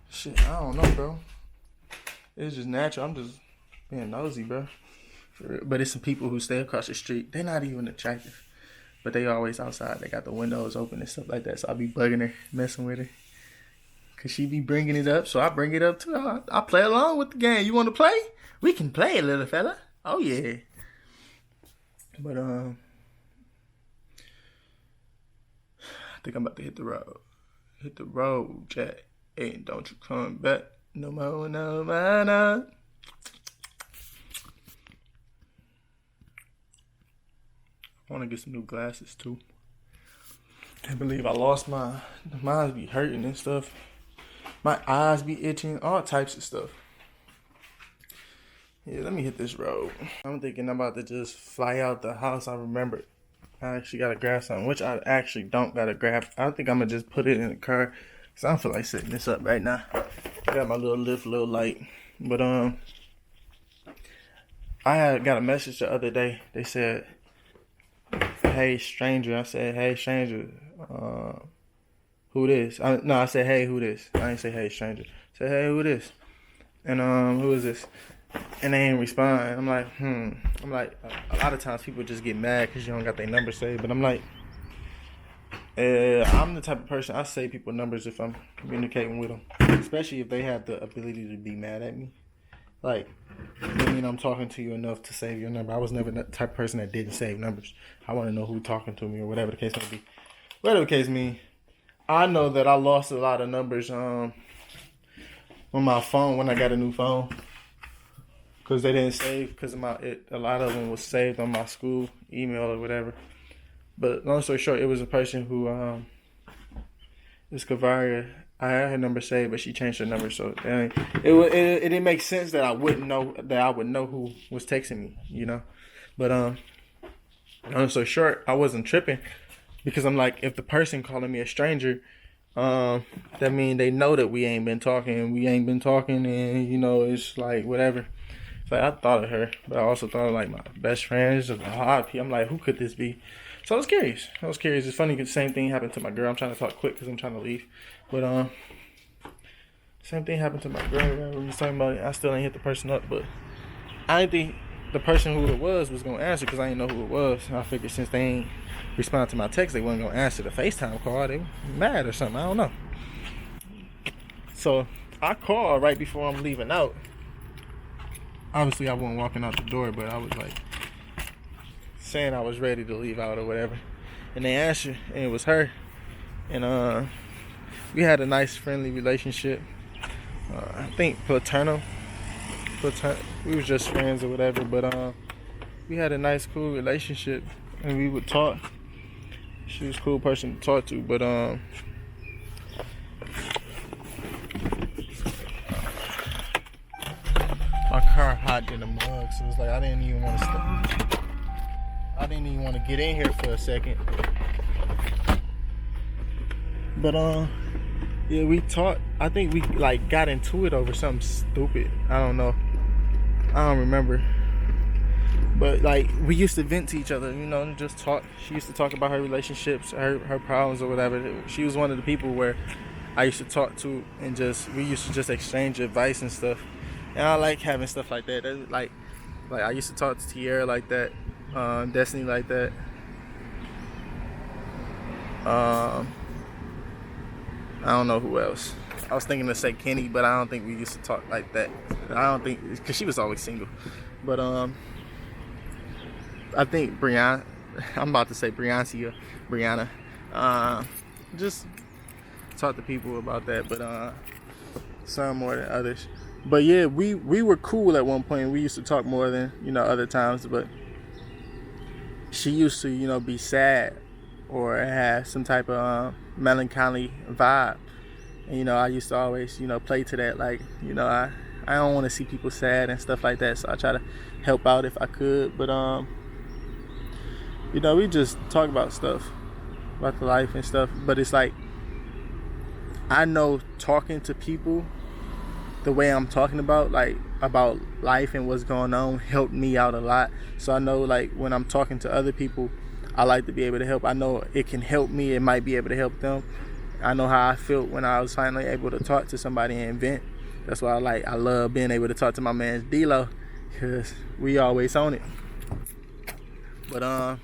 Shit, I don't know, bro. It's just natural. I'm just being nosy, bro. For real. But it's some people who stay across the street. They're not even attractive. But they always outside. They got the windows open and stuff like that. So I be bugging her, messing with her. Because she be bringing it up. So I bring it up too. I play along with the game. You want to play? We can play it, little fella. Oh, yeah. But, I think I'm about to hit the road. Hit the road, Jack. Ain't don't you come back no more, no matter. I want to get some new glasses, too. Can't believe I lost mine. Mine be hurting and stuff. My eyes be itching. All types of stuff. Yeah, let me hit this road. I'm thinking I'm about to just fly out the house. I remembered I actually gotta grab something, which I actually don't gotta grab. I think I'm gonna just put it in the car because I don't feel like setting this up right now. I got my little little light. But I had got a message the other day. They said, hey stranger. I said, hey stranger, who this? I said, hey, who this? I didn't say hey stranger. I said, hey, who this? And who is this? And they ain't respond. I'm like, I'm like, a lot of times people just get mad because you don't got their number saved. But I'm like, I'm the type of person, I save people numbers if I'm communicating with them. Especially if they have the ability to be mad at me. Like, I mean, I'm talking to you enough to save your number. I was never the type of person that didn't save numbers. I want to know who's talking to me or whatever the case may be. Whatever the case may be, I know that I lost a lot of numbers on my phone when I got a new phone. Because they didn't save, because a lot of them was saved on my school email or whatever. But long story short, it was a person who, this Kavaria, I had her number saved, but she changed her number, so it didn't make sense that I would know who was texting me, you know. But long story short, I wasn't tripping because I'm like, if the person calling me a stranger, that mean they know that we ain't been talking, and you know, it's like whatever. It's like I thought of her, but I also thought of like my best friends. I'm like, who could this be? So I was curious. It's funny because the same thing happened to my girl. I'm trying to talk quick because I'm trying to leave. But same thing happened to my girl. We was talking about it. I still ain't hit the person up, but I didn't think the person who it was gonna answer because I didn't know who it was. I figured since they ain't respond to my text, they wasn't gonna answer the FaceTime call. They were mad or something. I don't know. So I called right before I'm leaving out. Obviously, I wasn't walking out the door, but I was like saying I was ready to leave out or whatever. And they answered, and it was her. And we had a nice, friendly relationship. I think platonic. We was just friends or whatever, but we had a nice, cool relationship, and we would talk. She was a cool person to talk to, but my car hot in the mug, so it's like I didn't even want to stop. I didn't even want to get in here for a second. But yeah, we talked. I think we like got into it over something stupid. I don't know. I don't remember. But like we used to vent to each other, you know, and just talk. She used to talk about her relationships, her problems or whatever. She was one of the people where I used to talk to, and we used to just exchange advice and stuff. And I like having stuff like that. Like I used to talk to Tierra like that, Destiny like that. I don't know who else. I was thinking to say Kenny, but I don't think we used to talk like that. I don't think, because she was always single. But I think Brianna, I'm about to say Brianna, just talk to people about that, but some more than others. But yeah, we were cool at one point. We used to talk more than, you know, other times, but she used to, you know, be sad or have some type of melancholy vibe. And, you know, I used to always, you know, play to that, like, you know, I don't want to see people sad and stuff like that, so I try to help out if I could. But you know, we just talk about stuff, about the life and stuff. But it's like, I know talking to people the way I'm talking about, like, about life and what's going on, helped me out a lot. So I know, like, when I'm talking to other people, I like to be able to help. I know it can help me. It might be able to help them. I know how I felt when I was finally able to talk to somebody and vent. That's why I love being able to talk to my man D-Lo, because we always on it. But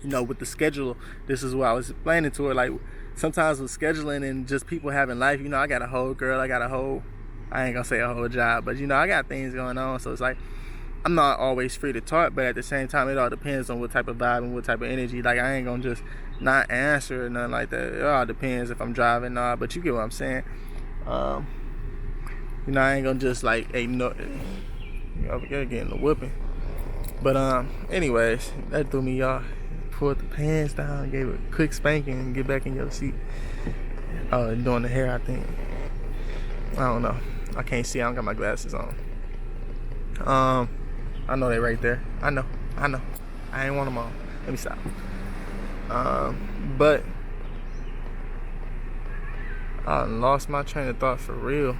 you know, with the schedule, this is what I was explaining to her. Like, sometimes with scheduling and just people having life, you know, I got a whole girl, I ain't gonna say a whole job, but you know, I got things going on. So it's like, I'm not always free to talk, but at the same time, it all depends on what type of vibe and what type of energy. Like, I ain't gonna just not answer or nothing like that. It all depends if I'm driving or not, but you get what I'm saying. You know, I ain't gonna just like ignore it. You know, you're getting a whooping. But anyways, that threw me off. Pulled the pants down, gave it a quick spanking, and get back in your seat. Doing the hair, I think. I don't know. I can't see. I don't got my glasses on. I know they right there. I know. I ain't want them on. Let me stop. But I lost my train of thought for real.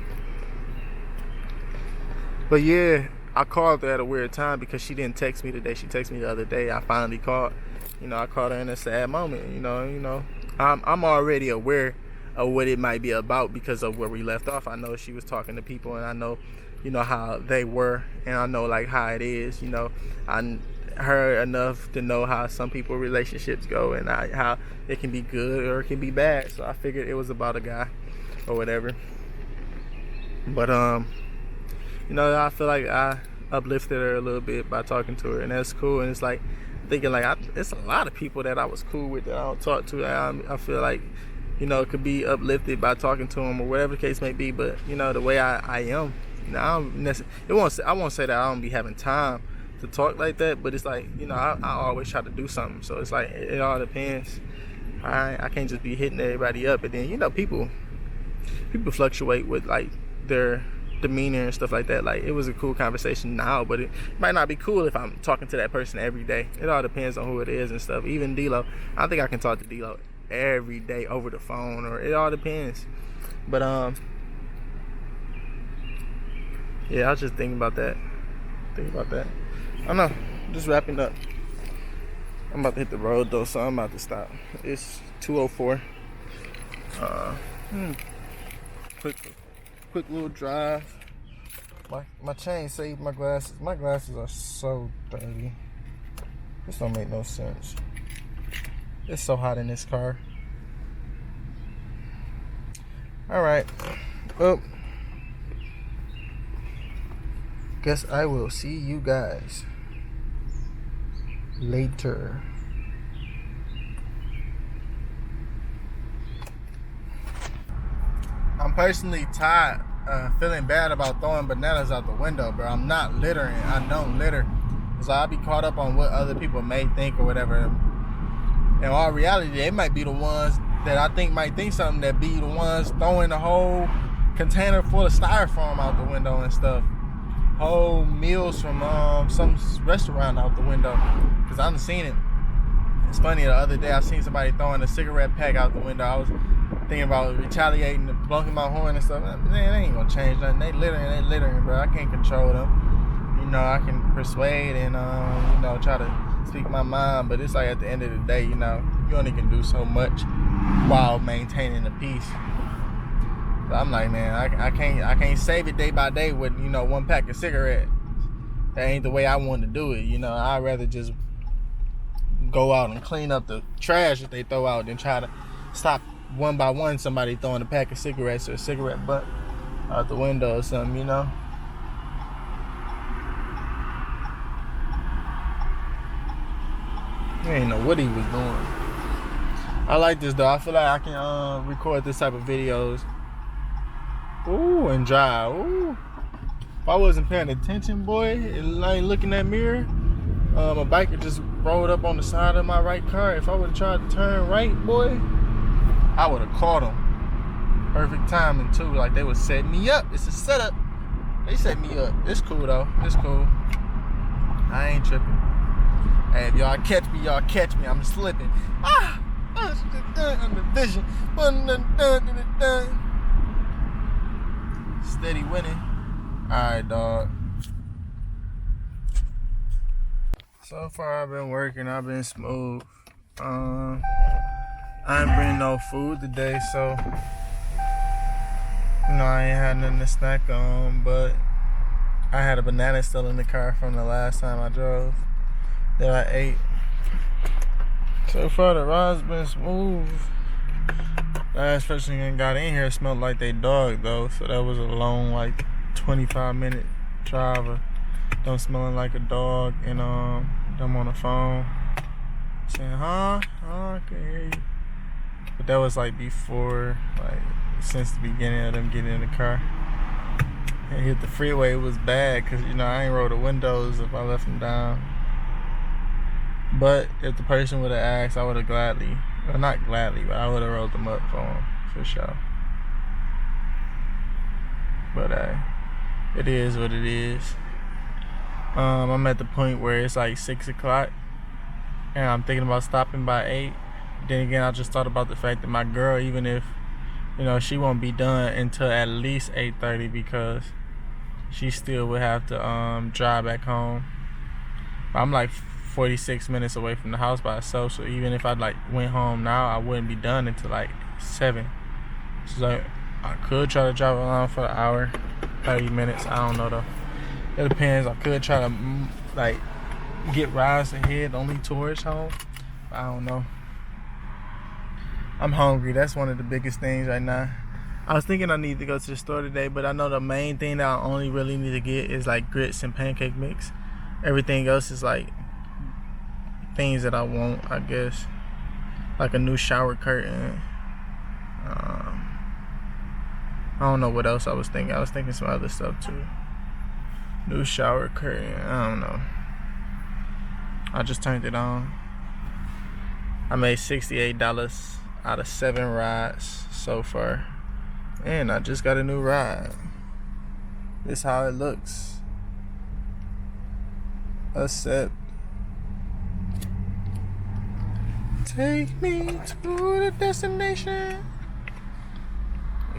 But yeah, I called her at a weird time because she didn't text me today. She texted me the other day. I finally called. You know, I called her in a sad moment. You know, I'm already aware of what it might be about because of where we left off. I know she was talking to people, and I know, you know, how they were, and I know like how it is. You know, I heard enough to know how some people relationships go and how it can be good or it can be bad. So I figured it was about a guy or whatever. But you know, I feel like I uplifted her a little bit by talking to her, and that's cool. And it's like thinking like it's a lot of people that I was cool with that I don't talk to. That I feel like, you know, could be uplifted by talking to them or whatever the case may be. But you know, the way I am, you know, I won't say that I don't be having time to talk like that, but it's like, you know, I always try to do something. So it's like it all depends. I can't just be hitting everybody up, and then, you know, people fluctuate with like their demeanor and stuff like that. Like, it was a cool conversation now, but it might not be cool if I'm talking to that person every day. It all depends on who it is and stuff. Even D-Lo, I don't think I can talk to D-Lo every day over the phone, or it all depends. But yeah, I was just thinking about that. I don't know, just wrapping up. I'm about to hit the road though, so I'm about to stop. It's 2:04. Quick little drive. My chain saved my glasses. My glasses are so dirty. This don't make no sense. It's so hot in this car. Alright. Well, guess I will see you guys later. I'm personally tired, feeling bad about throwing bananas out the window, bro. I'm not littering. I don't litter. So I'll be caught up on what other people may think or whatever. In all reality, they might be the ones that I think might think something, that be the ones throwing the whole container full of styrofoam out the window and stuff. Whole meals from some restaurant out the window. Because I done seen it. It's funny, the other day I seen somebody throwing a cigarette pack out the window. I was thinking about retaliating and blowing my horn and stuff. Man, they ain't gonna change nothing. They littering, bro. I can't control them. You know, I can persuade and you know, try to speak my mind, but it's like at the end of the day, you know, you only can do so much while maintaining the peace. So I'm like, man, I can't save it day by day with, you know, one pack of cigarettes. That ain't the way I want to do it. You know, I'd rather just go out and clean up the trash that they throw out than try to stop one by one somebody throwing a pack of cigarettes or a cigarette butt out the window or something, you know. I didn't know what he was doing. I like this though. I feel like I can record this type of videos. Ooh, and drive. Ooh. If I wasn't paying attention, boy, and like looking in that mirror, a biker just rolled up on the side of my right car. If I would have tried to turn right, boy, I would have caught him. Perfect timing too. Like, they would set me up. It's a setup. They set me up. It's cool though. It's cool. I ain't tripping. Hey, if y'all catch me, y'all catch me. I'm slipping. On the vision. Steady winning. Alright, dog. So far I've been working. I've been smooth. I ain't bring no food today, so you know, I ain't had nothing to snack on, but I had a banana still in the car from the last time I drove that I ate. So far the ride's been smooth. Last person that got in here smelled like they dog though, so that was a long like 25-minute drive of them smelling like a dog, and them on the phone saying, huh? I can hear you. But that was like before, like since the beginning of them getting in the car. And hit the freeway, it was bad because, you know, I ain't roll the windows if I left them down. But if the person would have asked, I would have gladly, well, not gladly, but I would have rolled them up for them, for sure. But it is what it is. I'm at the point where it's like 6 o'clock and I'm thinking about stopping by 8. Then again, I just thought about the fact that my girl, even if, you know, she won't be done until at least 8:30 because she still would have to drive back home. I'm like 46 minutes away from the house by herself, so even if I like went home now, I wouldn't be done until like 7. So like, I could try to drive along for an hour, 30 minutes. I don't know though. It depends. I could try to like get rides ahead only towards home. I don't know. I'm hungry. That's one of the biggest things right now. I was thinking I need to go to the store today, but I know the main thing that I only really need to get is like grits and pancake mix. Everything else is like things that I want, I guess. Like a new shower curtain. I don't know what else I was thinking. I was thinking some other stuff too. New shower curtain. I don't know. I just turned it on. I made $68 out of 7 rides so far. And I just got a new ride. This is how it looks. Accept. Take me to the destination.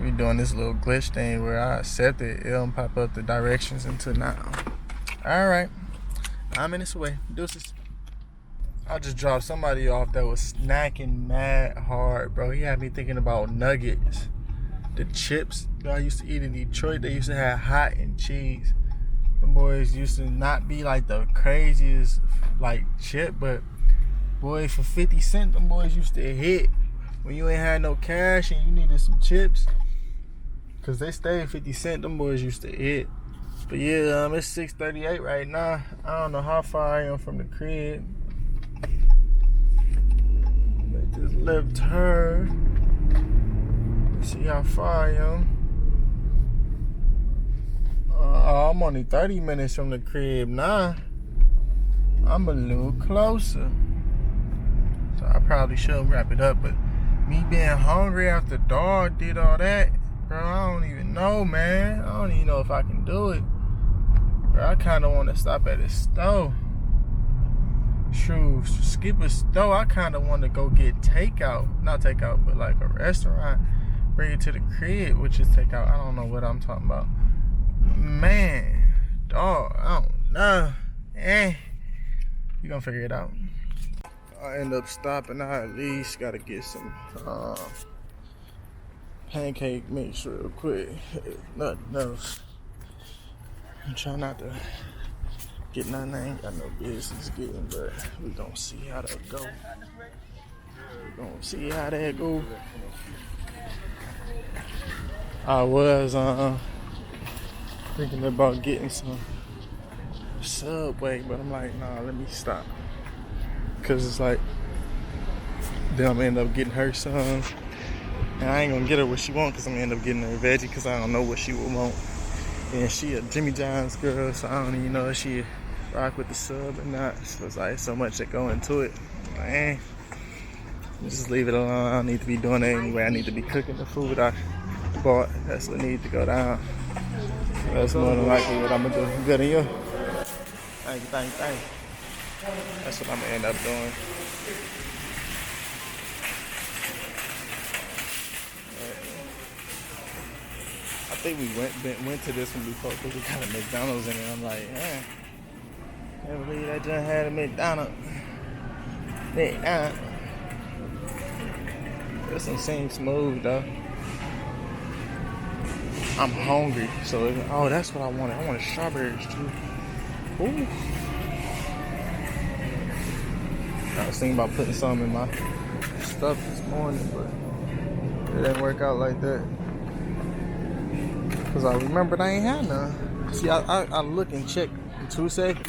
We doing this little glitch thing where I accept it. It'll pop up the directions until now. Alright. I'm minutes away. Deuces. I just dropped somebody off that was snacking mad hard, bro. He had me thinking about nuggets. The chips that I used to eat in Detroit, they used to have hot and cheese. The boys used to not be like the craziest like chip, but boy, for 50 cents, them boys used to hit when you ain't had no cash and you needed some chips. Cause they stayed 50 cents, them boys used to hit. But yeah, it's 6:38 right now. I don't know how far I am from the crib. Make this left turn. See how far I am. I'm only 30 minutes from the crib now. I'm a little closer. So I probably should wrap it up, but me being hungry after dog did all that, bro, I don't even know, man. I don't even know if I can do it. Bro, I kind of want to stop at a store. True, skip a store. I kind of want to go get takeout. Not takeout, but like a restaurant. Bring it to the crib, which is takeout. I don't know what I'm talking about. Man, dog, I don't know. You gonna figure it out. I end up stopping. I at least gotta get some pancake mix real quick. Nothing else. I'm trying not to get nothing I ain't got no business getting, but we gonna see how that go. We gonna see how that go. I was thinking about getting some Subway, but I'm like, nah, let me stop. Cause it's like, then I'm gonna end up getting her some. And I ain't gonna get her what she want, cause I'm gonna end up getting her veggie, cause I don't know what she would want. And she a Jimmy John's girl, so I don't even know if she rock with the sub or not. So it's like so much that go into it. Man, just leave it alone. I don't need to be doing it anyway. I need to be cooking the food I bought. That's what needs to go down. So that's more than likely what I'm gonna do. Good in you. Thank you. That's what I'm gonna end up doing. I think we went to this one before because we got a McDonald's in it. I'm like, can't believe I just had a McDonald's. This one seems smooth though. I'm hungry, so that's what I wanted. I wanted strawberries too. Ooh. I was thinking about putting some in my stuff this morning, but it didn't work out like that. Cause I remembered I ain't had none. See, I look and check in 2 seconds.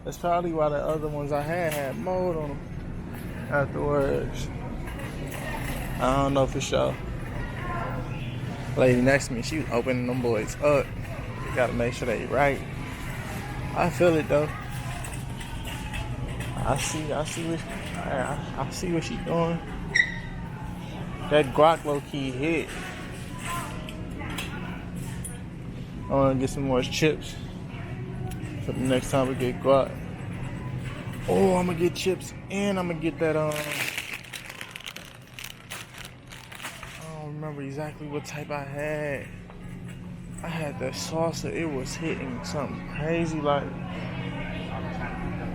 That's probably why the other ones I had mold on them afterwards. I don't know for sure. Lady next to me, she was opening them boys up. You gotta make sure they right. I feel it though. I see what she doing. That guac low key hit. I wanna get some more chips for the next time we get guac. Oh, I'm gonna get chips and I'm gonna get that I don't remember exactly what type I had. I had that salsa. It was hitting something crazy. Like,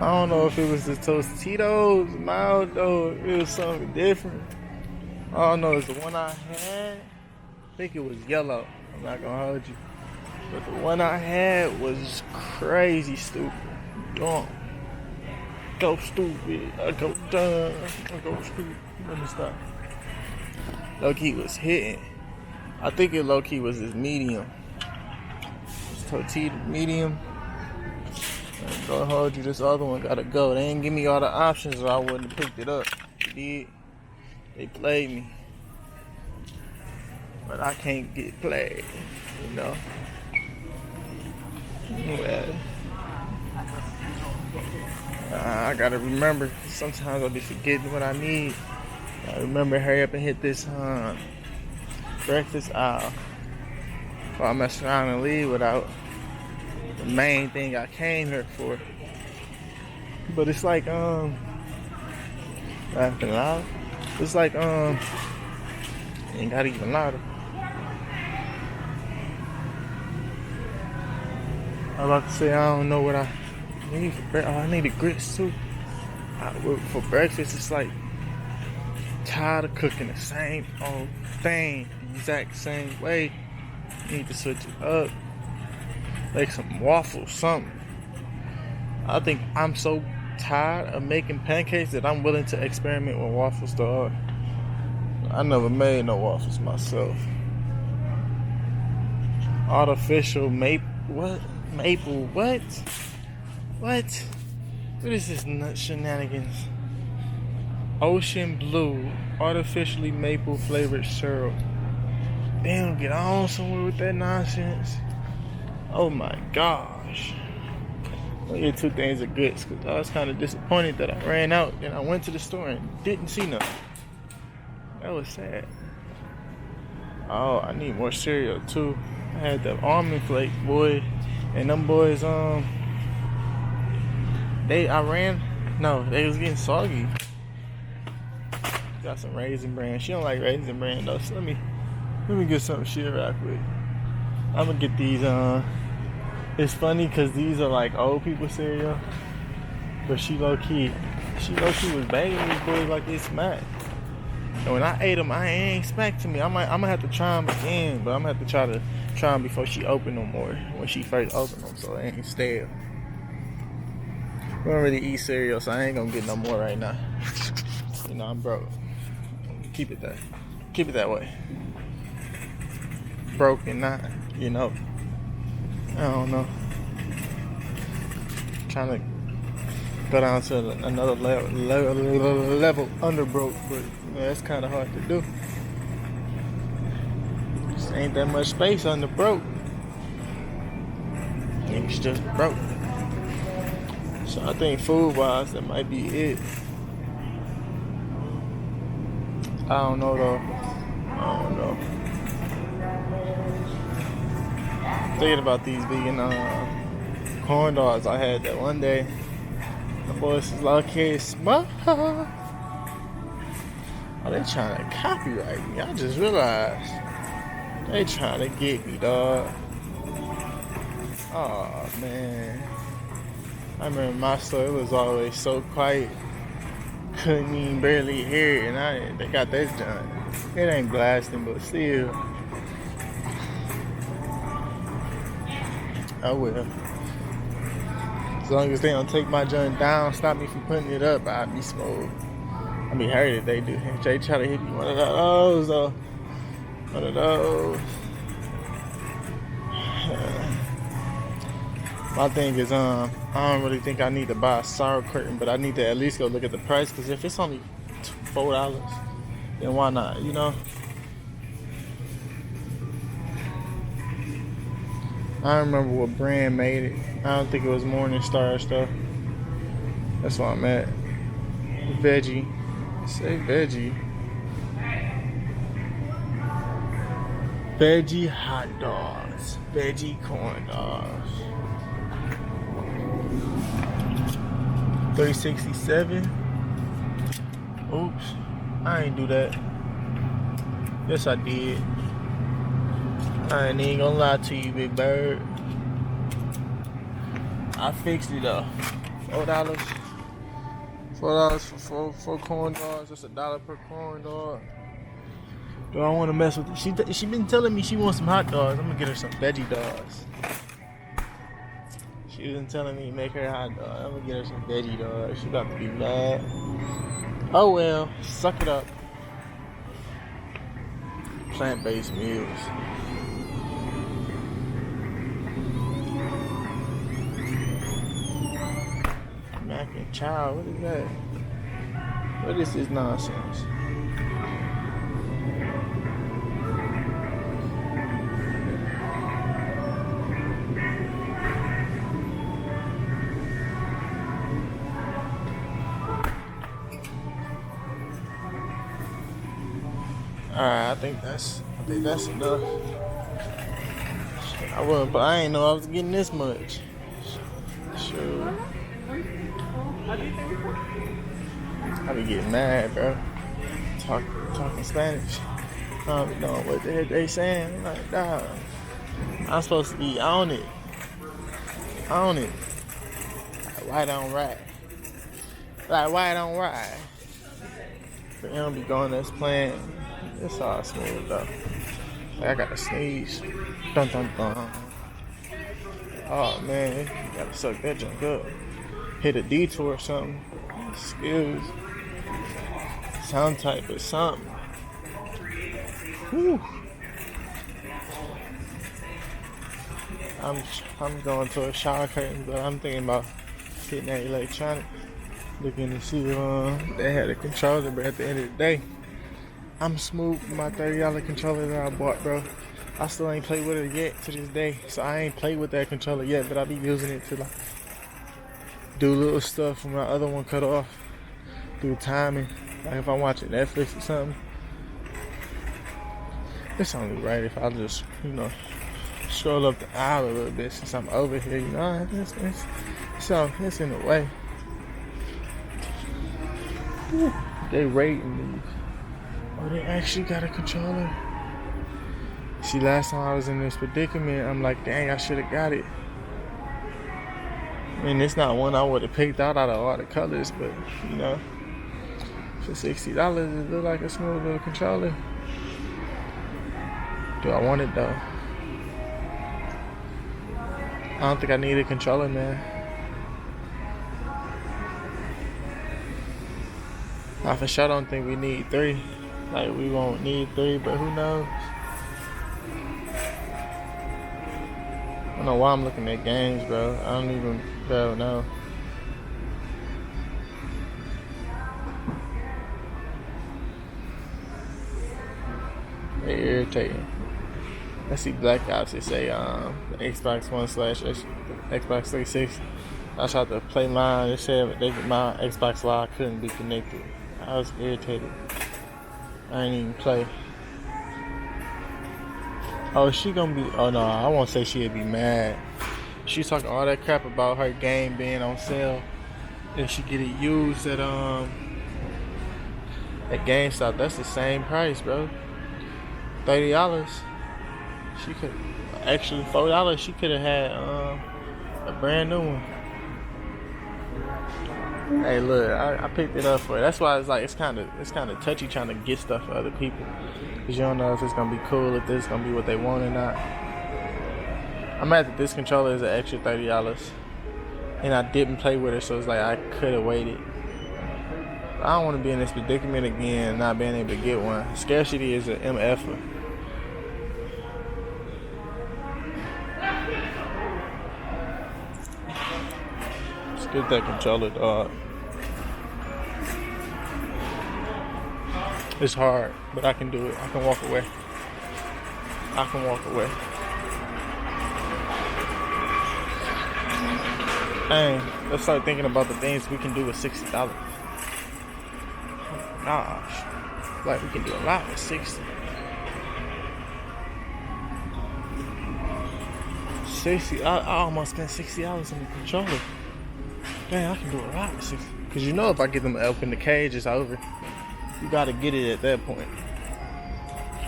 I don't know if it was the Tostitos, mild though. It was something different. I don't know. It's the one I had. I think it was yellow. I'm not gonna hold you. But the one I had was crazy stupid. Dumb. Go stupid. I go dumb. I go stupid. Let me stop. Low key was hitting. I think it low-key was this medium. This tortilla medium. Don't hold you, this other one gotta go. They didn't give me all the options or I wouldn't have picked it up. They did. They played me. But I can't get played, you know. Anyway. I gotta remember. Sometimes I'll be forgetting what I need. I remember hurry up and hit this breakfast aisle. Or I mess around and leave without the main thing I came here for. But it's like laughing loud. It's like ain't got even louder. I'm about to say I don't know what I need for breakfast. Oh, I need a grits too. For breakfast, it's like tired of cooking the same old thing the exact same way. Need to switch it up. Make some waffles, something. I think I'm so tired of making pancakes that I'm willing to experiment with waffles, dog. I never made no waffles myself. Artificial maple, what? Maple, what? What? What is this nut shenanigans? Ocean blue, artificially maple flavored syrup. They don't get on somewhere with that nonsense. Oh my gosh. I get 2 things of grits because I was kind of disappointed that I ran out and I went to the store and didn't see nothing. That was sad. Oh, I need more cereal too. I had the almond flake, boy, and them boys, they was getting soggy. Got some Raisin Bran. She don't like Raisin Bran though, so let me get something she rock with. I'm gonna get these. It's funny because these are like old people cereal, but she low key was banging these boys like they smacked. And when I ate them, I ain't expecting me. I'm gonna have to try them again, but I'm gonna have to try them before she opened them or when she first opened them, so they ain't stale. I don't really eat cereal, so I ain't gonna get no more right now. You know, I'm broke. Keep it that way. Broke and not, you know. I don't know. Trying to go down to another level under broke, but you know, that's kind of hard to do. Just ain't that much space under broke. It's just broke. So I think food-wise, that might be it. I don't know though. I don't know. Thinking about these vegan corn dogs I had that one day. The boys was like, "Okay, smart." Oh, they trying to copyright me. I just realized they trying to get me, dog. Oh man, I remember my store. It was always so quiet, couldn't even barely hear it, and they got this done. It ain't blasting, but still. Oh well. As long as they don't take my joint down, stop me from putting it up, I'll be smooth. I be hurt if they do. If they try to hit me one of those, though. One of those. My thing is, I don't really think I need to buy a sour curtain, but I need to at least go look at the price, because if it's only $4, then why not, you know? I don't remember what brand made it. I don't think it was Morningstar stuff. That's why I'm at. Veggie. Say veggie. Veggie hot dogs. Veggie corn dogs. $3.67. Oops. I ain't do that. Yes, I did. I ain't even gonna lie to you, big bird. I fixed it though. $4. $4 for four corn dogs. That's $1 per corn dog. Do I want to mess with it? She been telling me she wants some hot dogs. I'm gonna get her some veggie dogs. She been telling me to make her hot dog. I'm gonna get her some veggie dogs. She about to be mad. Oh well, suck it up. plant-based meals. Mac and chow, what is that? What is this nonsense? Alright, I think that's enough. But I ain't know I was getting this much. Sure. I be getting mad, bro. Talking Spanish. I don't be knowing what the heck they saying. I'm like, dog, I'm supposed to be on it. On it. Like, why don't ride? Like, why don't ride? But you don't be going this plan. It's all smooth though. Like, I gotta sneeze. Dun dun dun. Oh man, you gotta suck that junk up. Hit a detour or something. Skills. Some type of something. Whew. I'm going to a shower curtain, but I'm thinking about getting that electronic. Looking to see if they had a controller, but at the end of the day, I'm smooth with my $30 controller that I bought, bro. I still ain't played with it yet to this day, so I ain't played with that controller yet, but I be using it to like do little stuff when my other one cut off, do timing, like if I'm watching Netflix or something. It's only right if I just, scroll up the aisle a little bit since I'm over here, it's in the way. Whew. They rating these. Oh, they actually got a controller. See, last time I was in this predicament, I'm like, dang, I should have got it. I mean, it's not one I would have picked out of all the colors, but, for $60, it look like a smooth little controller. Do I want it, though? I don't think I need a controller, man. I for sure don't think we need 3. Like, we won't need 3, but who knows? I don't know why I'm looking at games, bro. I don't even know. They're irritating. I see Black Ops. They say Xbox One / Xbox 360. I tried to play mine. They said my Xbox Live couldn't be connected. I was irritated. I ain't even play. Oh, she gonna be? Oh no, I won't say she'd be mad. She's talking all that crap about her game being on sale, and she get it used at GameStop. That's the same price, bro. $30. She could actually $4. She could have had a brand new one. Hey, look, I picked it up for her. That's why it's like it's kind of touchy trying to get stuff for other people, because you don't know if it's gonna be cool, if this is gonna be what they want or not. I'm mad that this controller is an extra $30, and I didn't play with it, so it's like I could have waited. I don't want to be in this predicament again, not being able to get one. Scarcity is an MF. Let's get that controller, dog. It's hard, but I can do it. I can walk away. Hey, let's start thinking about the things we can do with $60. Gosh, like we can do a lot with 60. 60. I almost spent $60 on the controller. Dang, I can do a lot with 60. Cause if I get them up in the cage, it's over. You gotta get it at that point.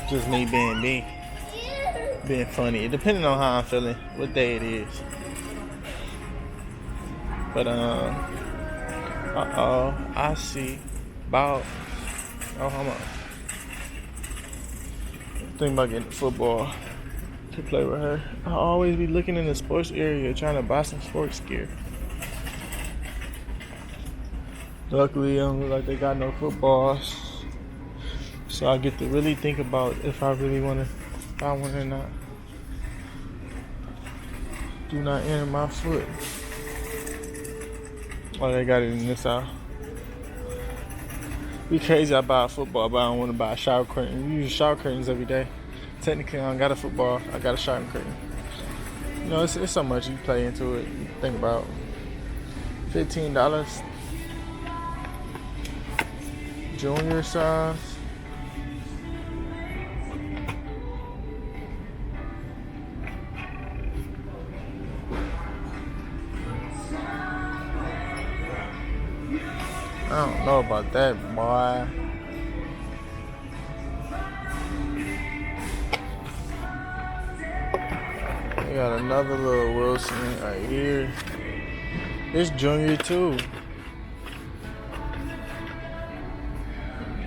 Just me being funny, depending on how I'm feeling, what day it is. But I see about. Oh, hold on. Think about getting football to play with her. I always be looking in the sports area trying to buy some sports gear. Luckily, it don't look like they got no footballs. So I get to really think about if I really want to buy one or not. Do not enter my foot. Oh, they got it in this aisle. Be crazy, I buy a football, but I don't want to buy a shower curtain. We use shower curtains every day. Technically, I don't got a football. I got a shower curtain. You know, it's so much you play into it. You think about $15. Junior size. I don't know about that, boy. We got another little Wilson right here. It's junior too.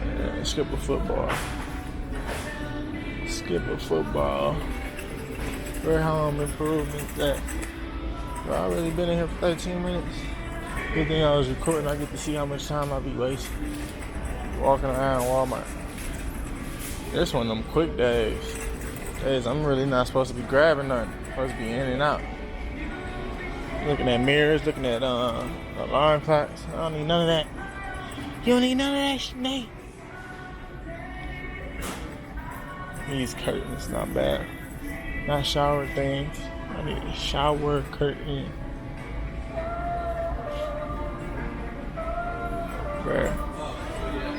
Yeah, skip a football. Skip a football. Where home improvement that? Bro, I already been in here for 13 minutes. Good thing I was recording. I get to see how much time I be wasting walking around Walmart. This one of them quick days. I'm really not supposed to be grabbing nothing. I'm supposed to be in and out. Looking at mirrors, looking at alarm clocks. I don't need none of that. You don't need none of that shit, Nate. These curtains, not bad. Not shower things. I need a shower curtain.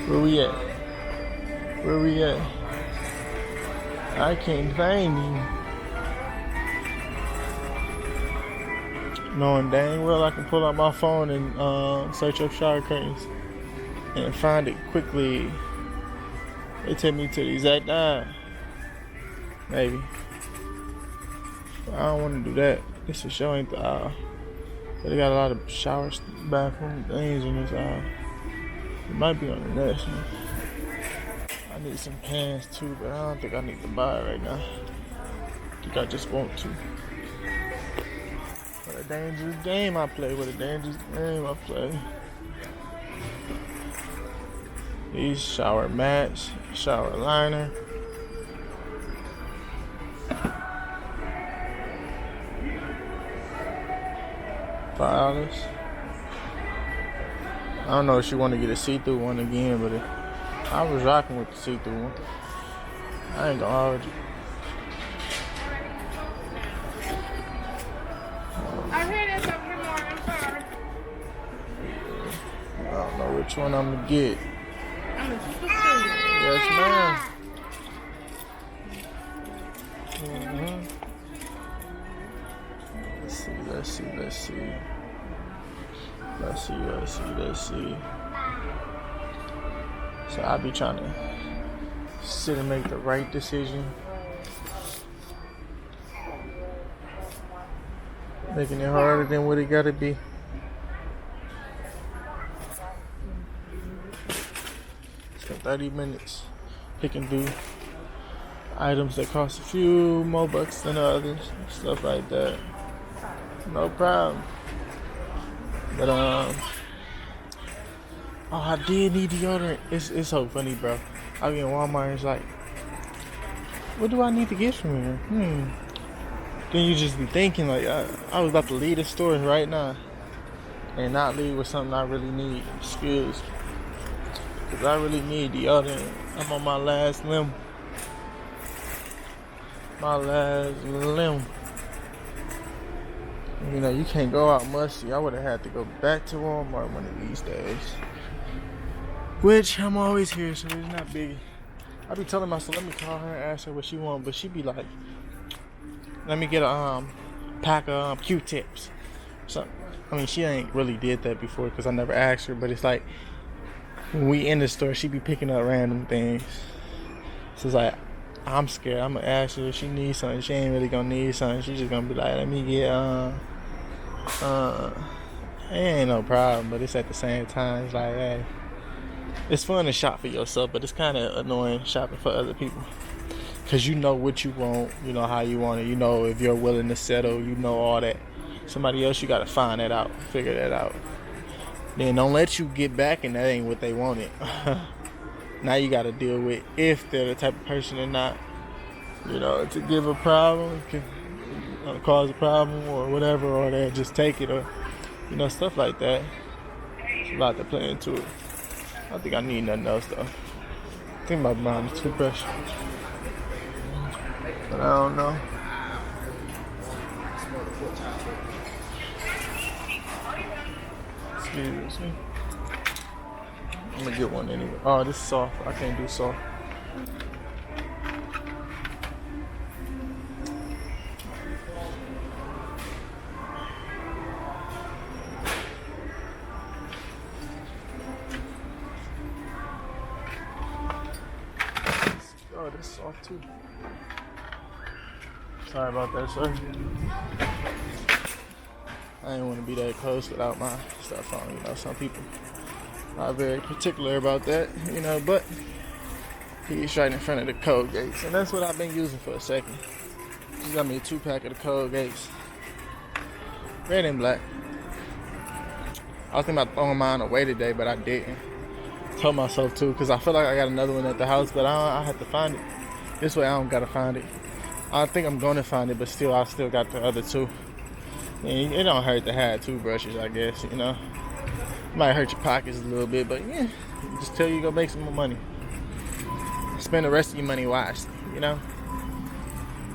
Where we at? Where we at? I can't find him. Knowing dang well I can pull out my phone and search up shower curtains and find it quickly. It take me to the exact time. Maybe. But I don't want to do that. This is show ain't the aisle. But they got a lot of shower bathroom things in this aisle. It might be on the next one. I need some pants too, but I don't think I need to buy it right now. I think I just want to. What a dangerous game I play. What a dangerous game I play. These shower mats, shower liner. $5. I don't know if she want to get a see-through one again, but I was rocking with the see-through one. I ain't gonna argue. I heard this up here more. I'm sorry. I don't know which one I'm gonna get. I'm a super. Yes, ma'am. Mm-hmm. Let's see. So I be trying to sit and make the right decision. Making it harder than what it gotta be. So 30 minutes. Pick and do items that cost a few more bucks than others. Stuff like that. No problem. But oh, I did need deodorant. It's so funny, bro. I be in Walmart and it's like, what do I need to get from here? Then you just be thinking like, I was about to leave the store right now and not leave with something I really need. Excuse me. Cause I really need deodorant. I'm on my last limb. You know, you can't go out musty. I would have had to go back to Walmart one of these days. Which I'm always here, so it's not big. I be telling myself, let me call her and ask her what she want, but she be like, let me get a pack of Q-tips. So, I mean, she ain't really did that before because I never asked her, but it's like when we in the store, she be picking up random things. So it's like, I'm scared. I'm gonna ask her if she needs something. She ain't really gonna need something. She's just gonna be like, let me get it ain't no problem, but it's at the same time, it's like, hey, it's fun to shop for yourself, but it's kind of annoying shopping for other people. Because you know what you want, you know how you want it, you know if you're willing to settle, you know all that. Somebody else, you got to find that out, figure that out. Then don't let you get back and that ain't what they wanted. Now you got to deal with if they're the type of person or not. You know, to give a problem, can cause a problem or whatever, or they'll just take it, or you know, stuff like that. There's a lot to play into it. I don't think I need nothing else though. I think my mom's toothbrush, but I don't know. Excuse me. I'm gonna get one anyway. Oh, this is soft. I can't do soft. Oh, this is soft too. Sorry about that, sir. I didn't want to be that close without my stuff on. You know, some people are very particular about that, you know, but he's right in front of the code gates, and that's what I've been using for a second. She got me a 2-pack of the code gates, red and black. I was thinking about throwing mine away today, but I didn't. Told myself to, because I feel like I got another one at the house, but I have to find it. This way I don't gotta find it. I think I'm gonna find it, but still, I still got the other two. And it don't hurt to have 2 brushes, I guess, you know. Might hurt your pockets a little bit, but yeah, just tell you go make some more money. Spend the rest of your money wisely, you know.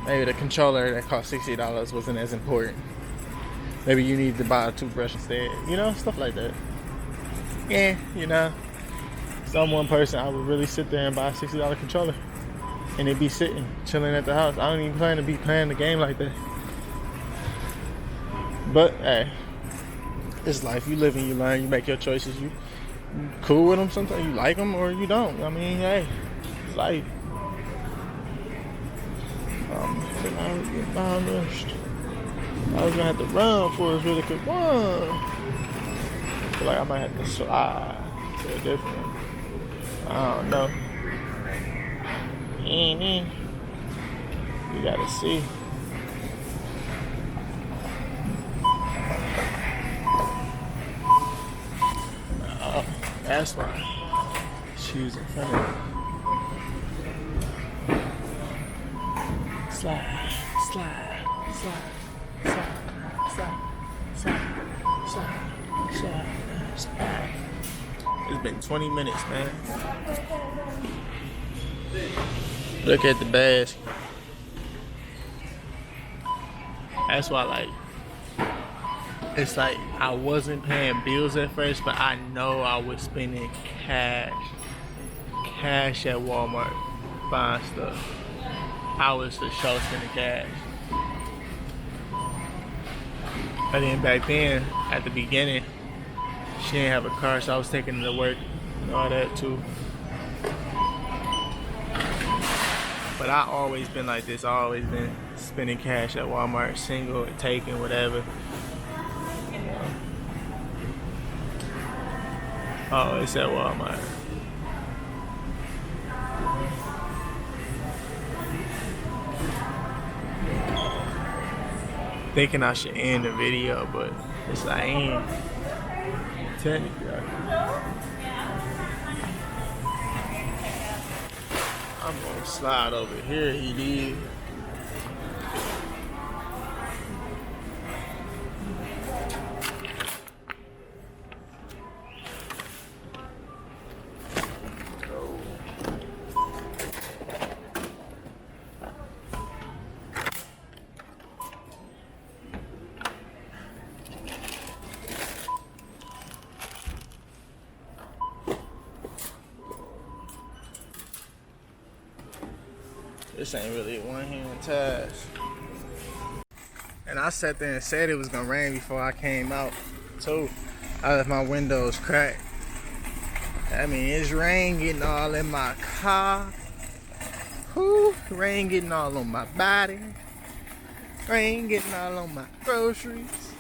Maybe the controller that cost $60 wasn't as important. Maybe you need to buy a toothbrush instead, you know, stuff like that. Yeah, you know, some one person I would really sit there and buy a $60 controller, and it'd be sitting, chilling at the house. I don't even plan to be playing the game like that. But hey, it's life. You live and you learn. You make your choices. You cool with them. Sometimes you like them or you don't. I mean, hey, it's life. I was getting malnourished. I was gonna have to run for a really quick one. I feel like I might have to slide to a different one. I don't know. You gotta see. That's why she's in front of me. Slide, slide, slide, slide, slide, slide, slide, slide, slide. It's been 20 minutes, man. Look at the basket. That's why, like, it's like I wasn't paying bills at first, but I know I was spending cash at Walmart buying stuff. I was for sure spending cash. But then back then, at the beginning, she didn't have a car, so I was taking her to work and all that too. But I always been like this. I always been spending cash at Walmart, single, taking, whatever. Oh, it's at Walmart. Thinking I should end the video, but it's like I ain't. Technically, I'm gonna slide over here, he did. This ain't really a one-hand task. And I sat there and said it was gonna rain before I came out too. I left my windows cracked. I mean, it's rain getting all in my car. Whew, rain getting all on my body. Rain getting all on my groceries.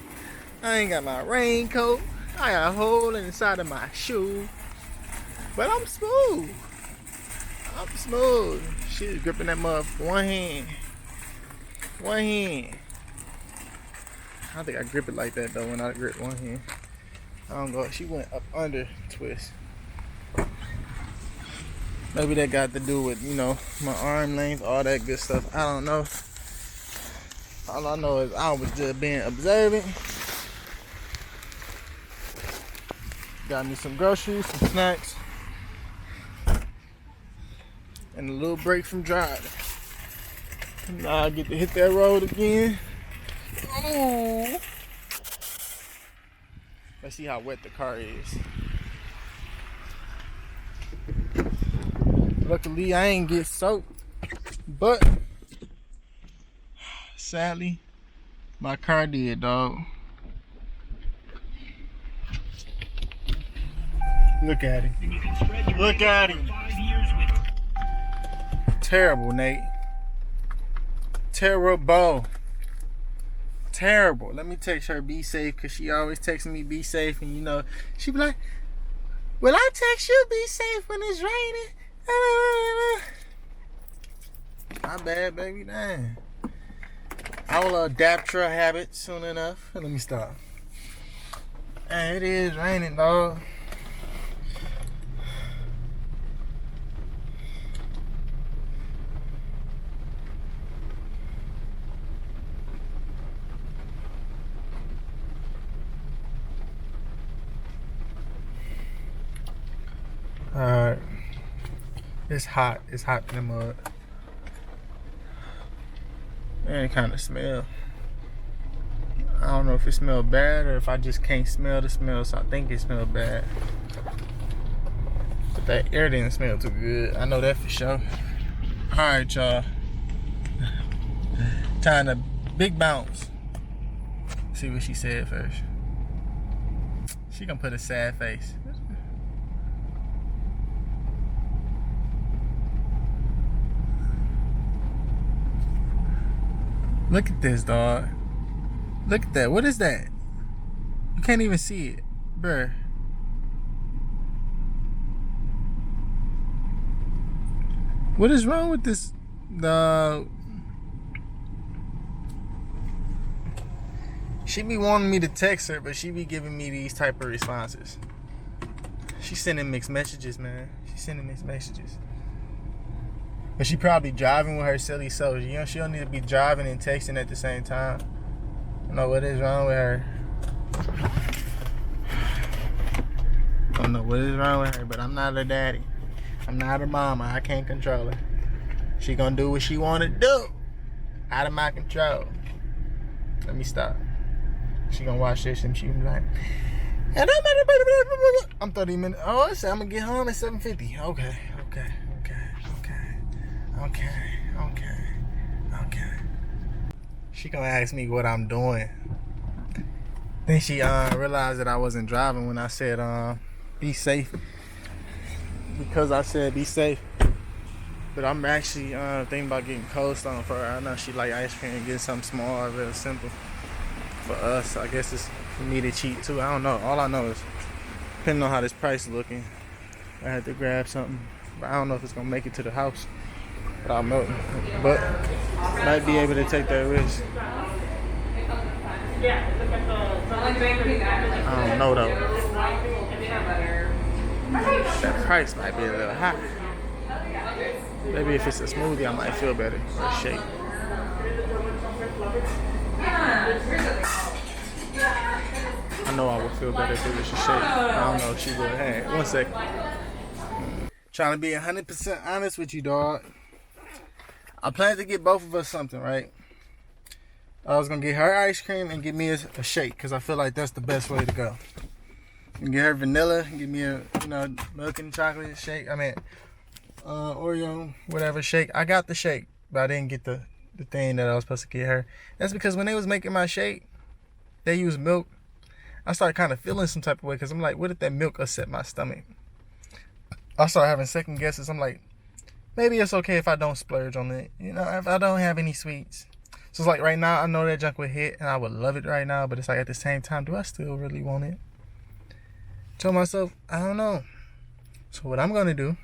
I ain't got my raincoat. I got a hole inside of my shoe. But I'm smooth. I'm smooth. She's gripping that mug with one hand. One hand. I don't think I grip it like that though when I grip one hand. I don't go. She went up under twist. Maybe that got to do with, you know, my arm length, all that good stuff. I don't know. All I know is I was just being observant. Got me some groceries, some snacks, and a little break from driving. Now I get to hit that road again. Ooh. Let's see how wet the car is. Luckily, I ain't get soaked, but sadly, my car did, dog. Look at him. Look at him. Terrible, Nate. Terrible. Terrible. Let me text her be safe, because she always texting me be safe, and you know, she be like, will I text you be safe when it's raining? My bad, baby. Dang. I will adapt to her habits soon enough. Let me stop. Hey, it is raining, dog. Alright. It's hot. It's hot in the mud. And it kind of smell. I don't know if it smells bad or if I just can't smell the smell, so I think it smells bad. But that air didn't smell too good. I know that for sure. Alright, y'all. Time to big bounce. See what she said first. She gonna put a sad face. Look at this, dog. Look at that. What is that? You can't even see it. Bruh. What is wrong with this dog? She be wanting me to text her, but she be giving me these type of responses. She's sending mixed messages, man. She's sending mixed messages. But she probably driving with her silly self. You know, she don't need to be driving and texting at the same time. I don't know what is wrong with her. I don't know what is wrong with her, but I'm not her daddy. I'm not her mama. I can't control her. She gonna do what she wanna do. Out of my control. Let me stop. She gonna watch this and she be like, I'm 30 minutes. Oh, I said I'm gonna get home at 7:50. Okay. She gonna ask me what I'm doing. Then she realized that I wasn't driving when I said be safe. Because I said be safe. But I'm actually thinking about getting Cold Stone for her. I know she like ice cream and getting something small, real simple. For us, I guess it's for me to cheat too. I don't know. All I know is, depending on how this price is looking, I had to grab something. But I don't know if it's gonna make it to the house without melting. But might be able to take that risk. I don't know though. That price might be a little high. Maybe if it's a smoothie, I might feel better. Or a shake. I know I would feel better if it was a shake. I don't know if she would. Hey, 1 second. Trying to be 100% honest with you, dog. I plan to get both of us something, right? I was gonna get her ice cream and get me a shake, because I feel like that's the best way to go. And get her vanilla, give me a milk and chocolate shake. I mean, Oreo, whatever shake. I got the shake, but I didn't get the thing that I was supposed to get her. That's because when they was making my shake, they used milk. I started kind of feeling some type of way, because I'm like, what if that milk upset my stomach? I started having second guesses. I'm like, maybe it's okay if I don't splurge on it. You know, if I don't have any sweets. So it's like right now, I know that junk would hit and I would love it right now. But it's like at the same time, do I still really want it? Told myself, I don't know. So what I'm going to do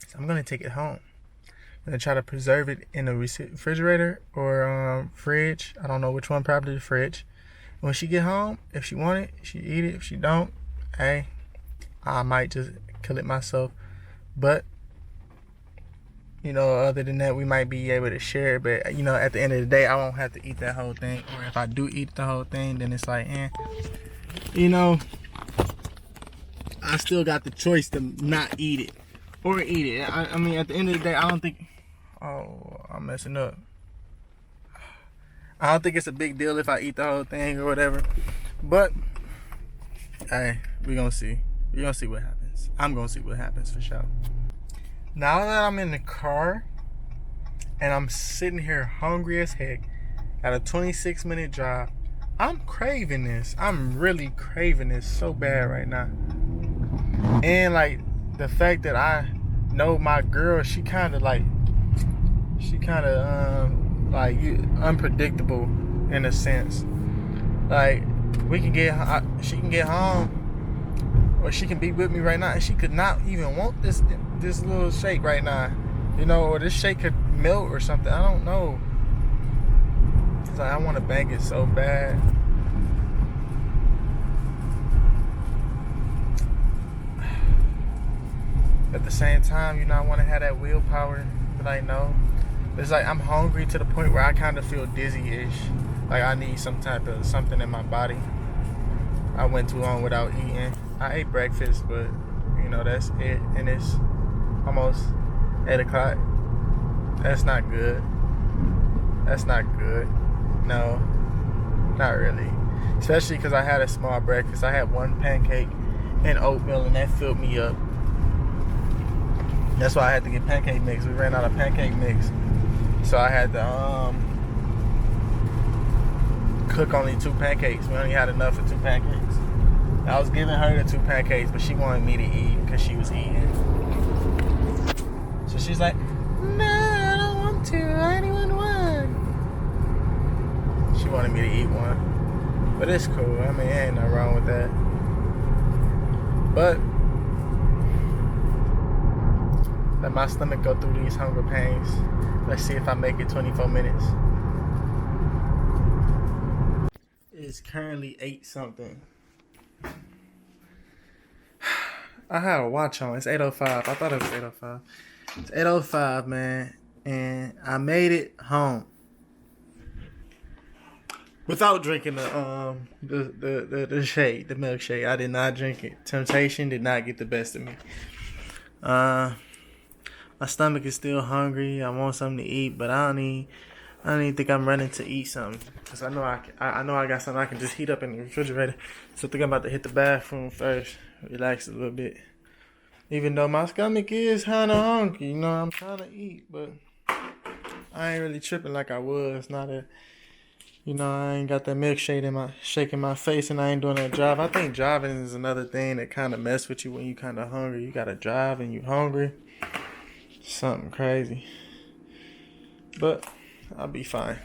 is I'm going to take it home. I'm going to try to preserve it in the refrigerator or fridge. I don't know which one, probably the fridge. When she get home, if she want it, she eat it. If she don't, hey, I might just kill it myself. But You know, other than that, we might be able to share. But, you know, at the end of the day, I won't have to eat that whole thing. Or if I do eat the whole thing, then it's like, you know, I still got the choice to not eat it or eat it. I mean, at the end of the day, I don't think... Oh, I'm messing up. I don't think it's a big deal if I eat the whole thing or whatever. But, hey, we gonna see. We gonna see what happens. I'm gonna see what happens for sure. Now that I'm in the car and I'm sitting here hungry as heck at a 26-minute drive, I'm craving this. I'm really craving this so bad right now. And like the fact that I know my girl, she kind of unpredictable in a sense. Like she can get home, or she can be with me right now, and she could not even want this little shake right now, you know, or this shake could melt or something. I don't know. It's like I want to bang it so bad. At the same time, you know, I want to have that willpower, but I know it's like I'm hungry to the point where I kind of feel dizzy-ish. Like I need some type of something in my body. I went too long without eating. I ate breakfast, but you know, that's it. And it's almost 8 o'clock. That's not good. That's not good. No, not really. Especially because I had a small breakfast. I had 1 pancake and oatmeal, and that filled me up. That's why I had to get pancake mix. We ran out of pancake mix, so I had to cook only 2 pancakes. We only had enough for 2 pancakes. I was giving her the 2 pancakes, but she wanted me to eat because she was eating. So she's like, "No, I don't want to. I only want 1." She wanted me to eat 1, but it's cool. I mean, ain't nothing wrong with that. But let my stomach go through these hunger pains. Let's see if I make it 24 minutes. It's currently 8 something. I had a watch on. It's 8:05. I thought it was 8:05. It's 8:05, man, and I made it home without drinking the shake, the milkshake. I did not drink it. Temptation did not get the best of me. My stomach is still hungry. I want something to eat, but I don't even think I'm running to eat something, because I know I got something I can just heat up in the refrigerator. So I think I'm about to hit the bathroom first, relax a little bit. Even though my stomach is kind of hungry, you know, I'm trying to eat, but I ain't really tripping like I was. Not a, you know, I ain't got that milkshake in my face, and I ain't doing that drive. I think driving is another thing that kind of mess with you when you kind of hungry. You gotta drive and you hungry. Something crazy. But I'll be fine.